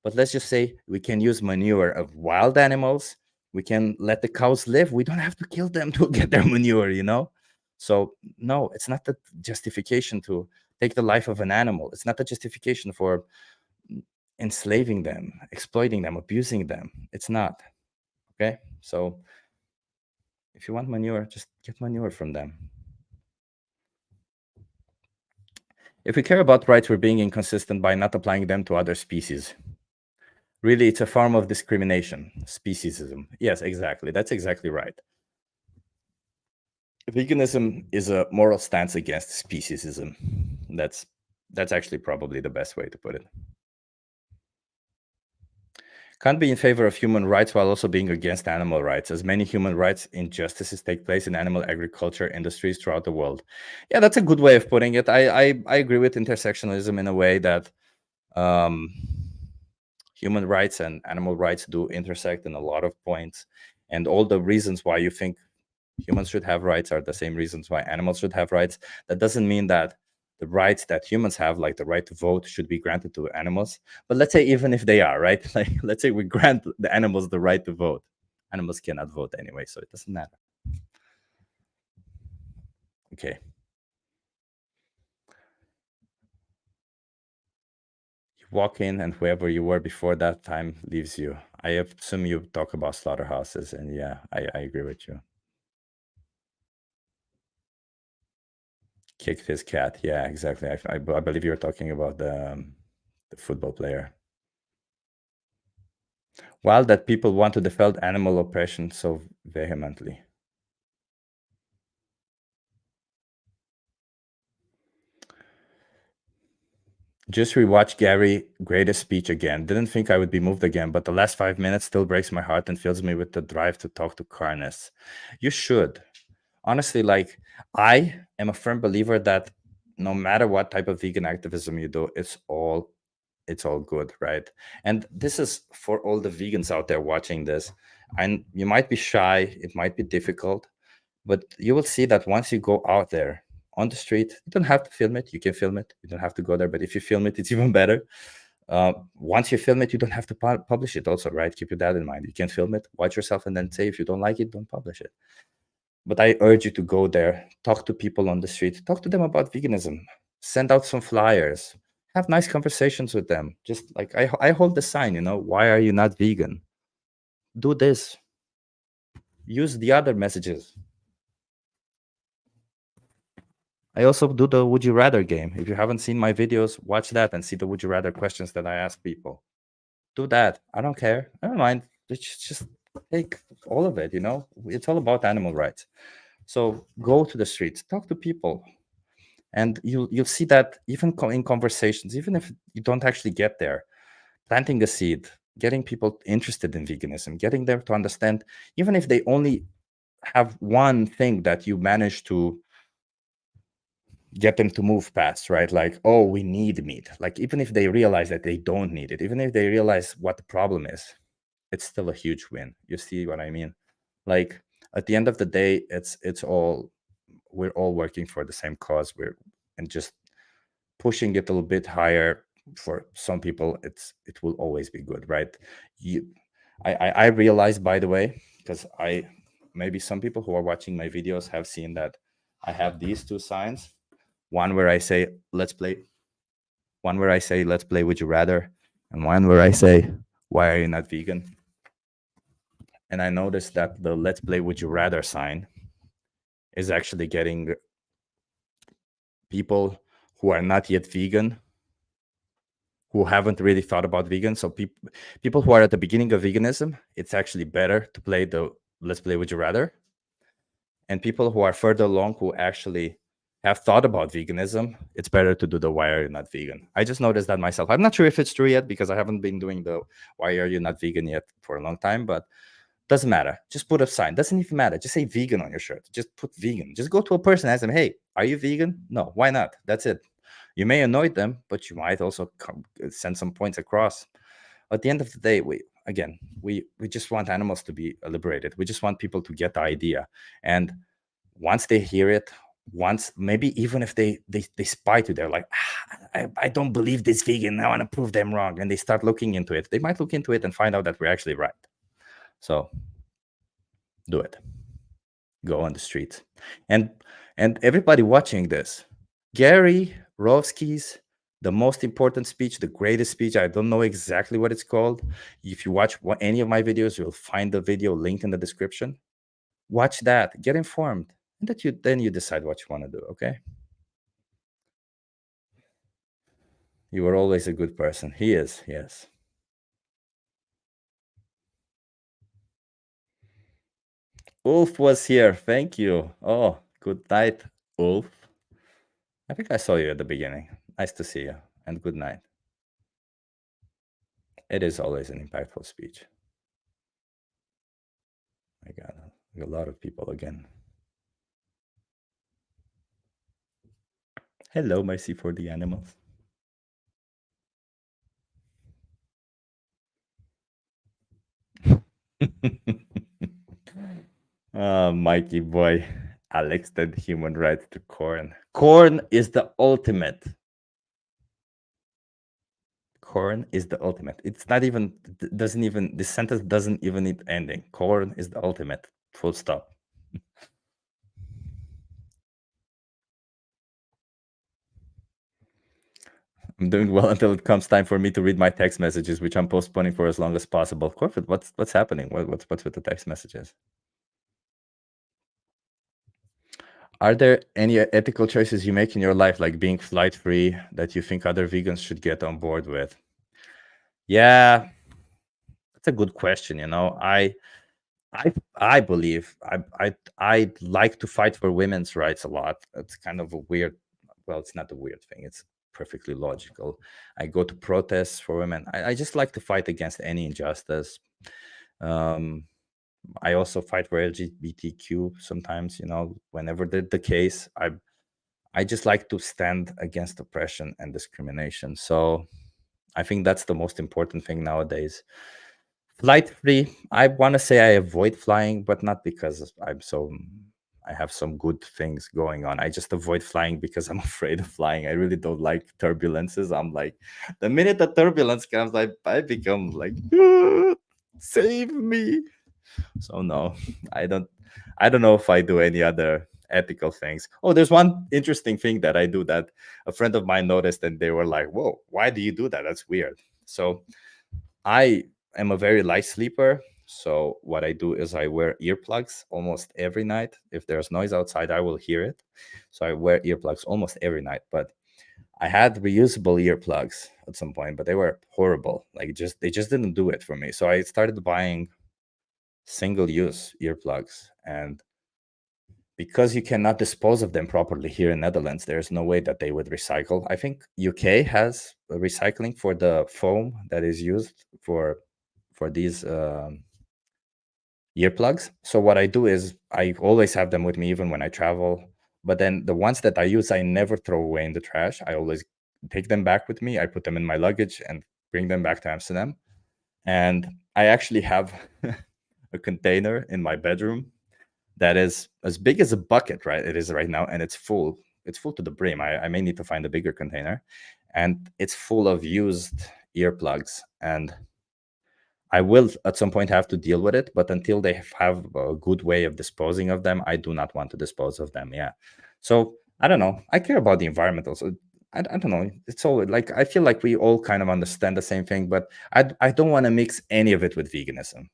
But let's just say we can use manure of wild animals. We can let the cows live. We don't have to kill them to get their manure. So no, it's not the justification to take the life of an animal. It's not the justification for enslaving them, exploiting them, abusing them. It's not. Okay? So if you want manure, just get manure from them. If we care about rights, we're being inconsistent by not applying them to other species. Really, it's a form of discrimination, speciesism. Yes, exactly. That's exactly right. Veganism is a moral stance against speciesism. That's actually probably the best way to put it. Can't be in favor of human rights while also being against animal rights, as many human rights injustices take place in animal agriculture industries throughout the world. Yeah, that's a good way of putting it. I agree with intersectionalism in a way that human rights and animal rights do intersect in a lot of points, and all the reasons why you think humans should have rights are the same reasons why animals should have rights. That doesn't mean that the rights that humans have, like the right to vote, should be granted to animals. But let's say even if they are, right? Like, let's say we grant the animals the right to vote. Animals cannot vote anyway, so it doesn't matter. Okay. You walk in, and whoever you were before that time leaves you. I assume you talk about slaughterhouses, and yeah, I agree with you. Kicked his cat. Yeah, exactly. I believe you're talking about the football player. While that people want to defend animal oppression so vehemently. Just rewatched Gary greatest speech again. Didn't think I would be moved again, but the last 5 minutes still breaks my heart and fills me with the drive to talk to Carness. You should. Honestly, like, I am a firm believer that no matter what type of vegan activism you do, it's all good, right? And this is for all the vegans out there watching this. And you might be shy, it might be difficult, but you will see that once you go out there on the street, you don't have to film it. You can film it. You don't have to go there. But if you film it, it's even better. Once you film it, you don't have to publish it also, right? Keep that in mind. You can film it, watch yourself, and then say, if you don't like it, don't publish it. But I urge you to go there, talk to people on the street, talk to them about veganism, send out some flyers, have nice conversations with them. Just like I hold the sign, why are you not vegan? Do this. Use the other messages. I also do the would you rather game. If you haven't seen my videos, watch that and see the would you rather questions that I ask people. Do that. I don't care. I don't mind. Just take all of it, It's all about animal rights. So go to the streets, talk to people. And you'll see that even in conversations, even if you don't actually get there, planting a seed, getting people interested in veganism, getting them to understand, even if they only have one thing that you manage to get them to move past, right? Like, oh, we need meat. Like, even if they realize that they don't need it, even if they realize what the problem is, it's still a huge win. You see what I mean? Like, at the end of the day, we're all working for the same cause. And just pushing it a little bit higher for some people, it will always be good, right? I realize, by the way, because maybe some people who are watching my videos have seen that I have these two signs. One where I say let's play would you rather, and one where I say why are you not vegan. And I noticed that the let's play would you rather sign is actually getting people who are not yet vegan, who haven't really thought about vegan. So people who are at the beginning of veganism, it's actually better to play the let's play would you rather. And people who are further along, who actually have thought about veganism, it's better to do the why are you not vegan. I just noticed that myself. I'm not sure if it's true yet, because I haven't been doing the why are you not vegan yet for a long time, but doesn't matter. Just put a sign. Doesn't even matter. Just say vegan on your shirt. Just put vegan. Just go to a person and ask them, hey, are you vegan? No, why not? That's it. You may annoy them, but you might also send some points across. At the end of the day, we just want animals to be liberated. We just want people to get the idea. And once they hear it, maybe even if they spite you, they're like, I don't believe this vegan. I want to prove them wrong. And they start looking into it. They might look into it and find out that we're actually right. So do it. Go on the streets. And everybody watching this, Gary Rovsky's the most important speech, the greatest speech. I don't know exactly what it's called. If you watch any of my videos, you'll find the video linked in the description. Watch that, get informed, and then you decide what you want to do. Okay? You were always a good person. He is, yes. Ulf was here. Thank you. Oh, good night, Ulf. I think I saw you at the beginning. Nice to see you, and good night. It is always an impactful speech. I got a lot of people again. Hello, mercy for the animals. Mikey boy. Alex did human rights to corn. Corn is the ultimate. Corn is the ultimate. It's not even, doesn't even, the sentence doesn't even need ending. Corn is the ultimate. Full stop. I'm doing well until it comes time for me to read my text messages, which I'm postponing for as long as possible. Corporate, what's happening? What's with the text messages? Are there any ethical choices you make in your life, like being flight free, that you think other vegans should get on board with? Yeah, that's a good question. I believe I like to fight for women's rights a lot. It's kind of a weird, well, it's not a weird thing. It's perfectly logical. I go to protests for women. I just like to fight against any injustice. Um, I also fight for LGBTQ sometimes. Whenever the case, I just like to stand against oppression and discrimination. So I think that's the most important thing nowadays. Flight free. I want to say I avoid flying, but not because I have some good things going on. I just avoid flying because I'm afraid of flying. I really don't like turbulences. I'm like, the minute the turbulence comes, I become like, "Ah, save me." So no, I don't. I don't know if I do any other ethical things. Oh, there's one interesting thing that I do that a friend of mine noticed, and they were like, "Whoa, why do you do that? That's weird." So I am a very light sleeper. So what I do is I wear earplugs almost every night. If there's noise outside, I will hear it. So I wear earplugs almost every night. But I had reusable earplugs at some point, but they were horrible. Like they just didn't do it for me. So I started buying single-use earplugs, and because you cannot dispose of them properly here in Netherlands, there's no way that they would recycle. I think UK has recycling for the foam that is used for these earplugs. So what I do is I always have them with me even when I travel. But then the ones that I use, I never throw away in the trash. I always take them back with me. I put them in my luggage and bring them back to Amsterdam. And I actually have a container in my bedroom that is as big as a bucket, right? It is right now, and it's full. It's full to the brim. I may need to find a bigger container, and it's full of used earplugs. And I will at some point have to deal with it, but until they have a good way of disposing of them, I do not want to dispose of them. Yeah. So I don't know. I care about the environment also. I don't know. It's all like I feel like we all kind of understand the same thing, but I don't want to mix any of it with veganism.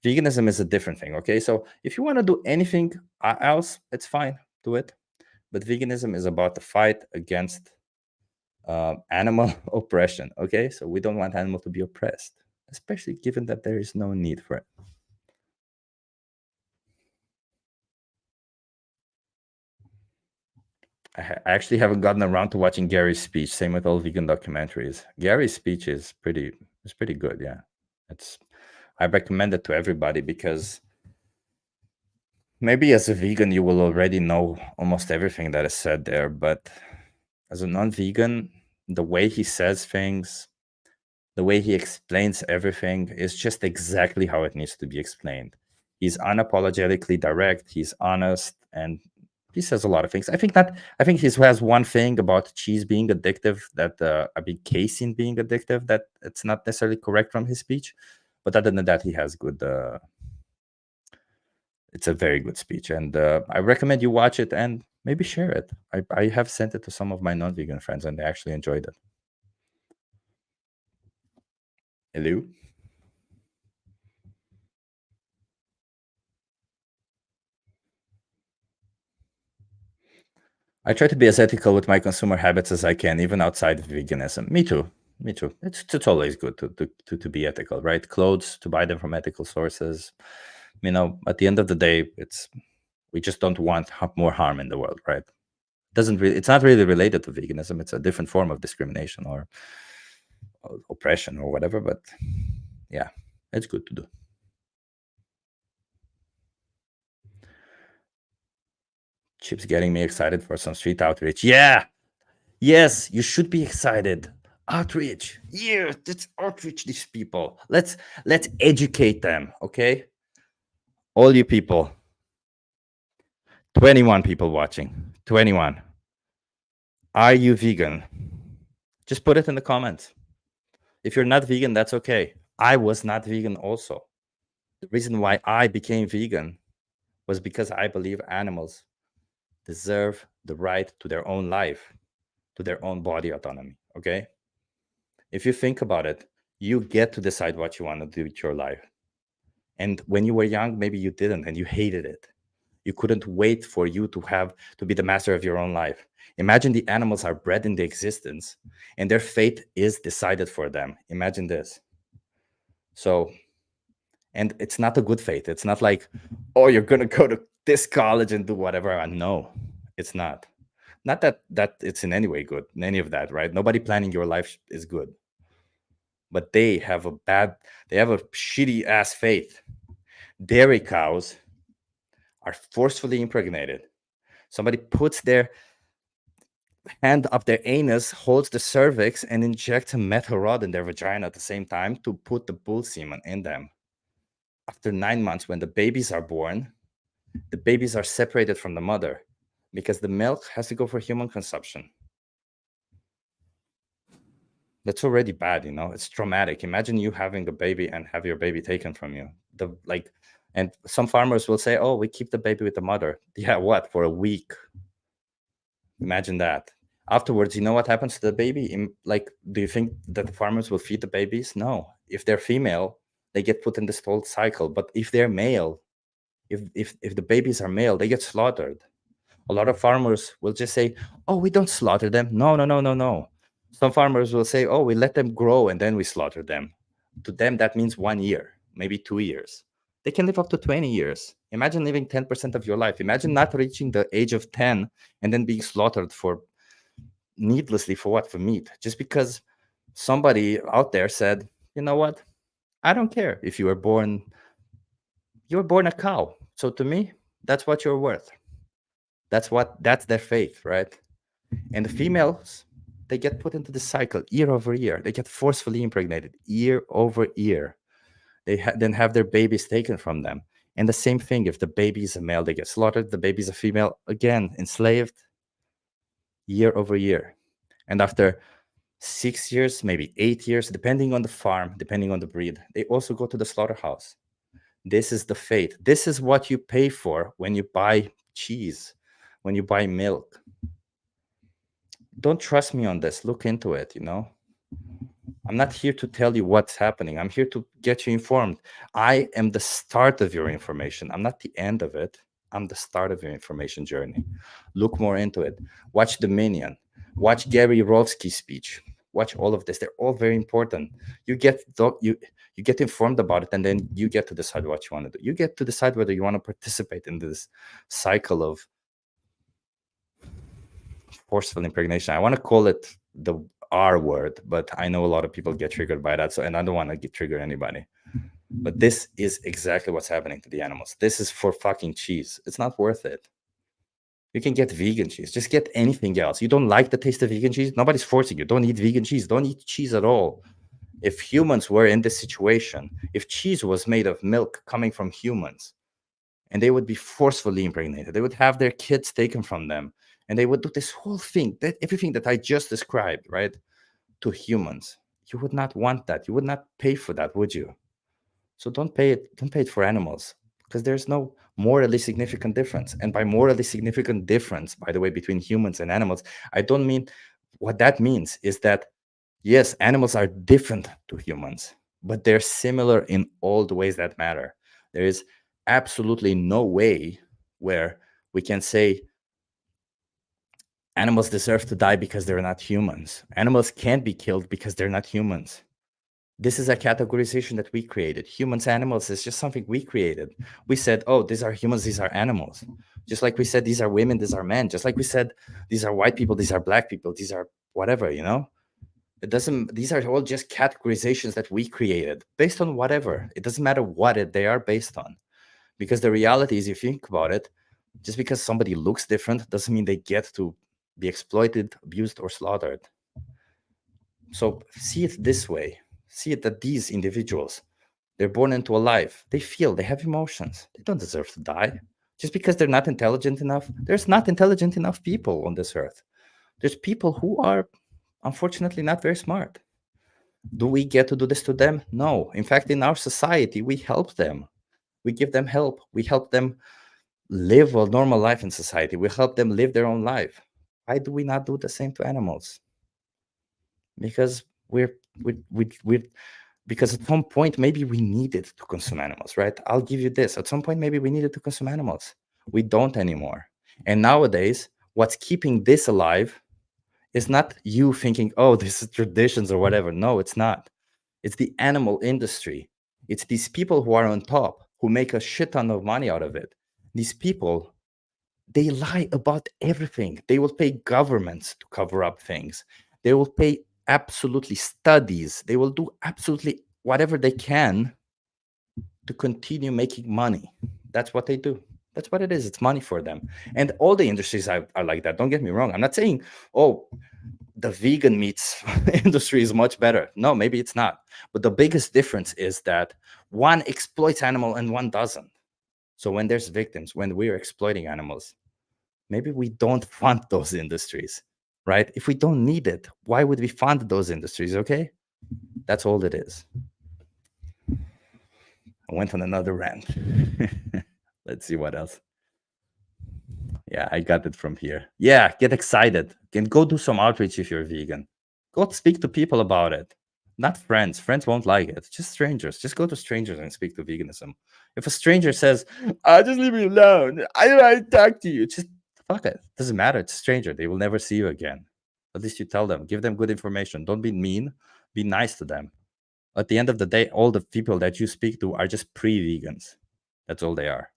Veganism is a different thing. Okay. So if you want to do anything else, it's fine. Do it. But veganism is about the fight against animal oppression. Okay. So we don't want animals to be oppressed, especially given that there is no need for it. I actually haven't gotten around to watching Gary's speech. Same with all vegan documentaries. Gary's speech is pretty good. Yeah, it's I recommend it to everybody because maybe as a vegan you will already know almost everything that is said there, but as a non-vegan, the way he says things, the way he explains everything is just exactly how it needs to be explained. He's unapologetically direct, he's honest, and he says a lot of things. I think he has one thing about cheese being addictive, that I mean casein being addictive, that it's not necessarily correct from his speech. But other than that, he has good it's a very good speech, and I recommend you watch it and maybe share it. I have sent it to some of my non-vegan friends, and they actually enjoyed it. Hello. I try to be as ethical with my consumer habits as I can, even outside of veganism. Me too. Me too. It's always good to be ethical, right? Clothes, to buy them from ethical sources. At the end of the day, we just don't want more harm in the world, right? It's not really related to veganism. It's a different form of discrimination or oppression or whatever. But yeah, it's good to do. Chips getting me excited for some street outreach. Yeah, yes, you should be excited. Outreach. Yeah, let's outreach these people. Let's educate them, okay? All you people. 21 people watching. 21. Are you vegan? Just put it in the comments. If you're not vegan, that's okay. I was not vegan also. The reason why I became vegan was because I believe animals deserve the right to their own life, to their own body autonomy. Okay? If you think about it, you get to decide what you want to do with your life. And when you were young, maybe you didn't and you hated it. You couldn't wait for you to be the master of your own life. Imagine the animals are bred into existence and their fate is decided for them. Imagine this. So, and it's not a good fate. It's not like, oh, you're going to go to this college and do whatever. No, it's not. Not that it's in any way good, in any of that, right? Nobody planning your life is good. But they have a shitty ass fate. Dairy cows are forcefully impregnated. Somebody puts their hand up their anus, holds the cervix, and injects a metal rod in their vagina at the same time to put the bull semen in them. After 9 months, when the babies are born, the babies are separated from the mother because the milk has to go for human consumption. That's already bad, it's traumatic. Imagine you having a baby and have your baby taken from you. And some farmers will say, oh, we keep the baby with the mother. Yeah, what, for a week? Imagine that. Afterwards, you know what happens to the baby? Do you think that the farmers will feed the babies? No. If they're female, they get put in this whole cycle. But if they're male, if the babies are male, they get slaughtered. A lot of farmers will just say, oh, we don't slaughter them. No, no, no, no, no. Some farmers will say, oh, we let them grow and then we slaughter them. To them, that means 1 year, maybe 2 years. They can live up to 20 years. Imagine living 10% of your life. Imagine not reaching the age of 10 and then being slaughtered needlessly for what? For meat. Just because somebody out there said, you know what? I don't care if you were born a cow. So to me, that's what you're worth. That's their faith, right? And the females, they get put into the cycle year over year. They get forcefully impregnated year over year. They then have their babies taken from them. And the same thing, if the baby is a male, they get slaughtered. The baby is a female, again, enslaved year over year. And after 6 years, maybe 8 years, depending on the farm, depending on the breed, they also go to the slaughterhouse. This is the fate. This is what you pay for when you buy cheese, when you buy milk. Don't trust me on this. Look into it, I'm not here to tell you what's happening. I'm here to get you informed. I am the start of your information. I'm not the end of it. I'm the start of your information journey. Look more into it. Watch Dominion. Watch Gary Rolfsky's speech. Watch all of this. They're all very important. You get informed about it, and then you get to decide what you want to do. You get to decide whether you want to participate in this cycle of forceful impregnation. I want to call it the R word, but I know a lot of people get triggered by that. And I don't want to trigger anybody. But this is exactly what's happening to the animals. This is for fucking cheese. It's not worth it. You can get vegan cheese. Just get anything else. You don't like the taste of vegan cheese? Nobody's forcing you. Don't eat vegan cheese. Don't eat cheese at all. If humans were in this situation, if cheese was made of milk coming from humans, and they would be forcefully impregnated, they would have their kids taken from them, and they would do this whole thing, everything that I just described, right, to humans. You would not want that. You would not pay for that, would you? So don't pay it for animals, because there's no morally significant difference. And by morally significant difference, by the way, between humans and animals, I don't mean, what that means is that, yes, animals are different to humans, but they're similar in all the ways that matter. There is absolutely no way where we can say animals deserve to die because they're not humans. Animals can't be killed because they're not humans. This is a categorization that we created. Humans, animals is just something we created. We said, oh, these are humans, these are animals. Just like we said, these are women, these are men. Just like we said, these are white people, these are black people, these are whatever, these are all just categorizations that we created based on whatever. It doesn't matter what they are based on. Because the reality is, if you think about it, just because somebody looks different doesn't mean they get to be exploited, abused, or slaughtered. So see it this way. See it that these individuals, they're born into a life. They feel, they have emotions. They don't deserve to die. Just because they're not intelligent enough, there's not intelligent enough people on this earth There's people who are unfortunately not very smart. Do we get to do this to them? No. In fact, in our society, we help them. We give them help. We help them live a normal life in society. We help them live their own life. Why do we not do the same to animals? Because we're because at some point maybe we needed to consume animals, right? I'll give you this. At some point maybe we needed to consume animals. We don't anymore. And nowadays, what's keeping this alive is not you thinking, oh, this is traditions or whatever. No, it's not. It's the animal industry. It's these people who are on top who make a shit ton of money out of it. These people, they lie about everything. They will pay governments to cover up things. They will pay absolutely studies. They will do absolutely whatever they can to continue making money. That's what they do. That's what it is. It's money for them. And all the industries are like that. Don't get me wrong. I'm not saying, oh, the vegan meats industry is much better. No, maybe it's not. But the biggest difference is that one exploits animal and one doesn't. So when there's victims, when we're exploiting animals, maybe we don't fund those industries, right? If we don't need it, why would we fund those industries? Okay, that's all it is. I went on another rant. Let's see what else. Yeah, I got it from here. Yeah, get excited. Can go do some outreach if you're vegan. Go speak to people about it. Not friends. Friends won't like it. Just strangers. Just go to strangers and speak to veganism. If a stranger says, just leave me alone. I don't want to talk to you. Just fuck it. Doesn't matter. It's a stranger. They will never see you again. At least you tell them. Give them good information. Don't be mean. Be nice to them. At the end of the day, all the people that you speak to are just pre-vegans. That's all they are.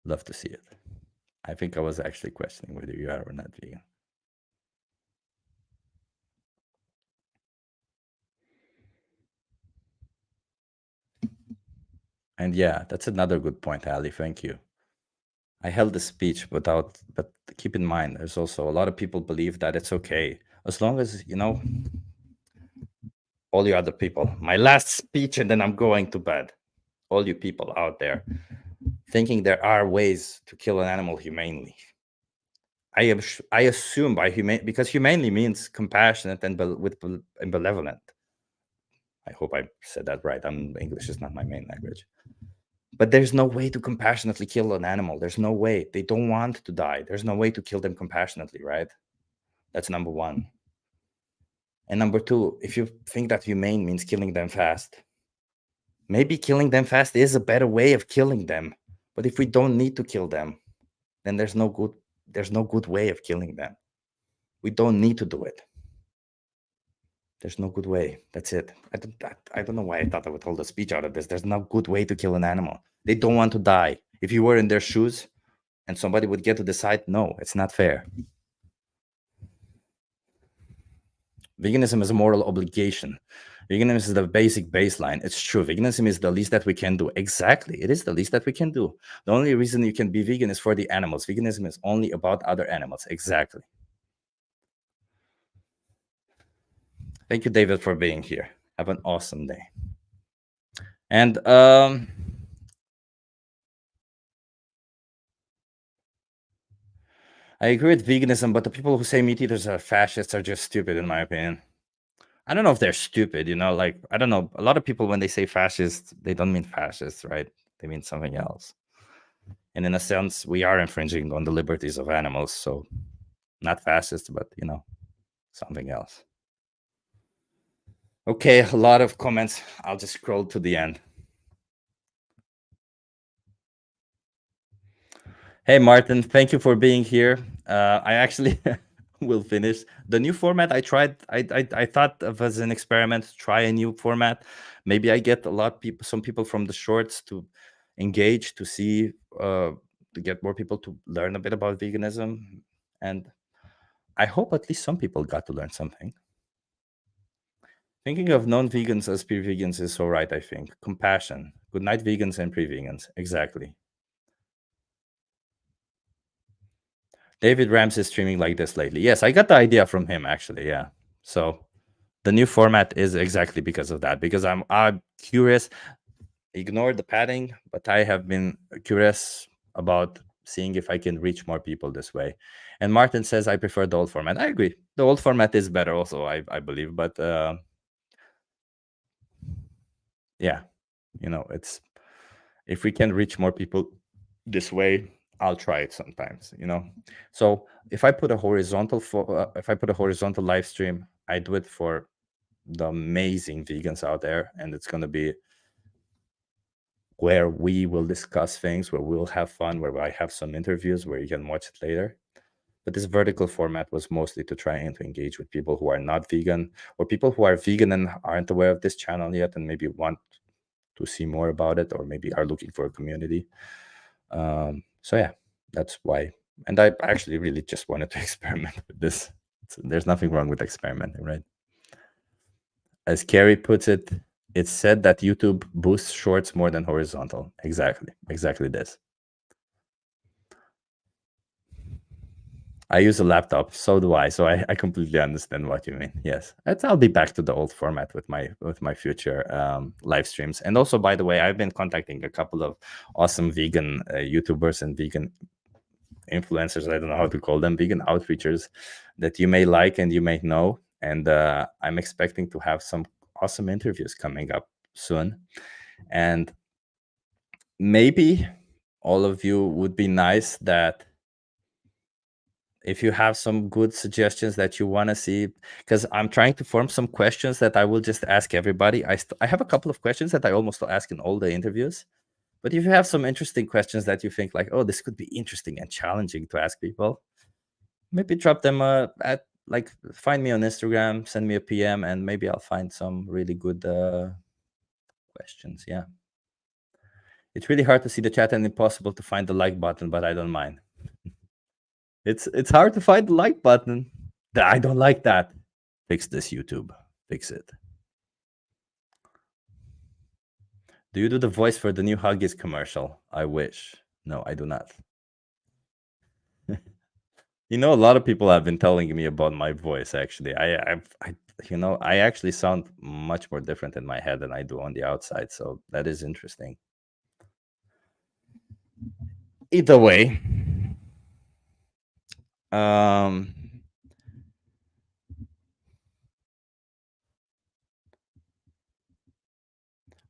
Love to see it. I think I was actually questioning whether you are or not vegan. And yeah, that's another good point, Ali. Thank you. I held the speech but keep in mind, there's also a lot of people believe that it's okay as long as, all you other people. My last speech, and then I'm going to bed. All you people out there thinking there are ways to kill an animal humanely. I assume by humane, because humanely means compassionate and benevolent. I hope I said that right. English is not my main language. But there's no way to compassionately kill an animal. There's no way. They don't want to die. There's no way to kill them compassionately, right? That's number one. And number two, if you think that humane means killing them fast, maybe killing them fast is a better way of killing them. But if we don't need to kill them, then there's no good way of killing them. We don't need to do it. There's no good way. That's it. I don't know why I thought I would hold a speech out of this. There's no good way to kill an animal. They don't want to die. If you were in their shoes and somebody would get to decide, no, it's not fair. Veganism is a moral obligation. Veganism is the basic baseline. It's true. Veganism is the least that we can do. Exactly. It is the least that we can do. The only reason you can be vegan is for the animals. Veganism is only about other animals. Exactly. Thank you, David, for being here. Have an awesome day. And I agree with veganism, but the people who say meat eaters are fascists are just stupid, in my opinion. I don't know if they're stupid, like, I don't know. A lot of people, when they say fascist, they don't mean fascists, right? They mean something else. And in a sense, we are infringing on the liberties of animals. So not fascist, but, something else. Okay, a lot of comments. I'll just scroll to the end. Hey, Martin, thank you for being here. I actually will finish the new format. I tried. I thought of as an experiment, try a new format. Maybe I get some people from the shorts to engage, to see, to get more people to learn a bit about veganism, and I hope at least some people got to learn something. Thinking of non-vegans as pure vegans is so right. I think compassion Good night, vegans and pre-vegans. Exactly. David Rams is streaming like this lately. Yes, I got the idea from him actually. Yeah. So the new format is exactly because of that. Because I'm curious. Ignore the padding, but I have been curious about seeing if I can reach more people this way. And Martin says I prefer the old format. I agree. The old format is better also, I believe. But yeah, it's if we can reach more people this way, I'll try it sometimes, So if I put a horizontal live stream, I do it for the amazing vegans out there, and it's going to be where we will discuss things, where we'll have fun, where I have some interviews where you can watch it later. But this vertical format was mostly to try and to engage with people who are not vegan, or people who are vegan and aren't aware of this channel yet and maybe want to see more about it, or maybe are looking for a community. So yeah, that's why. And I actually really just wanted to experiment with this. There's nothing wrong with experimenting, right? As Carrie puts it, it's said that YouTube boosts shorts more than horizontal. Exactly this. I use a laptop, so do I. So I completely understand what you mean. Yes, I'll be back to the old format with my future live streams. And also, by the way, I've been contacting a couple of awesome vegan YouTubers and vegan influencers. I don't know how to call them, vegan outreachers that you may like and you may know. And I'm expecting to have some awesome interviews coming up soon. And maybe all of you would be nice that if you have some good suggestions that you want to see, because I'm trying to form some questions that I will just ask everybody. I have a couple of questions that I almost ask in all the interviews. But if you have some interesting questions that you think like, oh, this could be interesting and challenging to ask people, maybe drop them find me on Instagram, send me a PM, and maybe I'll find some really good questions. Yeah. It's really hard to see the chat and impossible to find the like button, but I don't mind. It's hard to find the like button. I don't like that. Fix this, YouTube. Fix it. Do you do the voice for the new Huggies commercial? I wish. No, I do not. A lot of people have been telling me about my voice. Actually, I actually sound much more different in my head than I do on the outside. So that is interesting. Either way,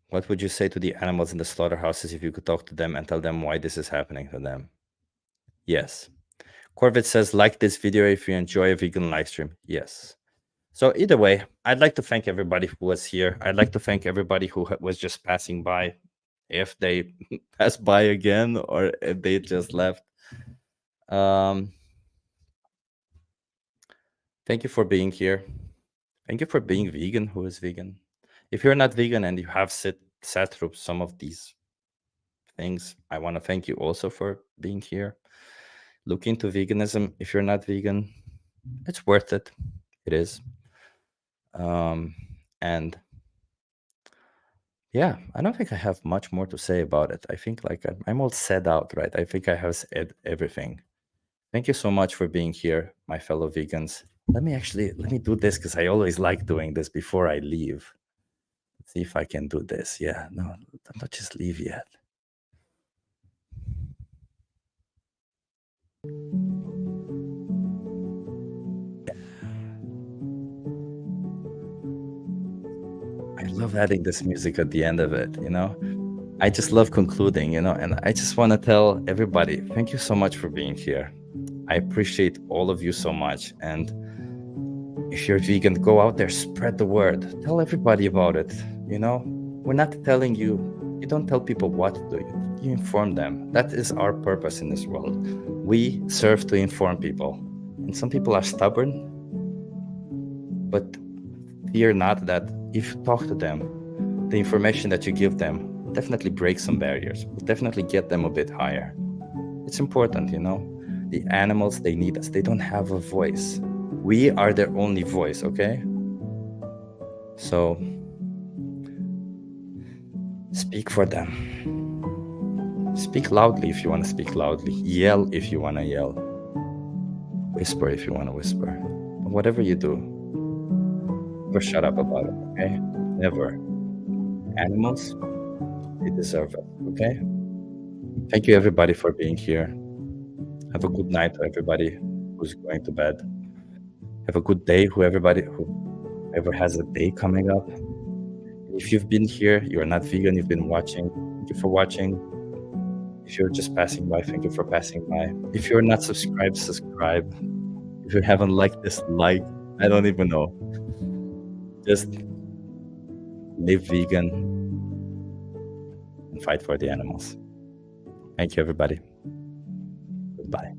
what would you say to the animals in the slaughterhouses if you could talk to them and tell them why this is happening to them? Yes. Corvette says, like this video if you enjoy a vegan live stream. Yes. So either way, I'd like to thank everybody who was here. I'd like to thank everybody who was just passing by, if they pass by again or if they just left. Thank you for being here. Thank you for being vegan, who is vegan. If you're not vegan and you have sat through some of these things, I want to thank you also for being here. Look into veganism. If you're not vegan, it's worth it. It is. And yeah, I don't think I have much more to say about it. I think I'm all said out, right? I think I have said everything. Thank you so much for being here, my fellow vegans. Let me do this because I always like doing this before I leave. Let's see if I can do this. Yeah, no, don't just leave yet. I love adding this music at the end of it, I just love concluding, and I just want to tell everybody, thank you so much for being here. I appreciate all of you so much. And if you're vegan, go out there, spread the word, tell everybody about it. We're not telling you don't tell people what to do. You inform them. That is our purpose in this world. We serve to inform people. And some people are stubborn, but fear not that if you talk to them, the information that you give them will definitely break some barriers, will definitely get them a bit higher. It's important, The animals, they need us. They don't have a voice. We are their only voice, okay? So Speak for them. Speak loudly if you want to speak loudly. Yell if you want to yell. Whisper if you want to whisper. But whatever you do, never shut up about it, okay? Never. Animals, they deserve it, okay? Thank you, everybody, for being here. Have a good night to everybody who's going to bed. Have a good day, whoever has a day coming up. If you've been here, you're not vegan, you've been watching, thank you for watching. If you're just passing by, thank you for passing by. If you're not subscribed, subscribe. If you haven't liked this, like. I don't even know. Just live vegan and fight for the animals. Thank you, everybody. Goodbye.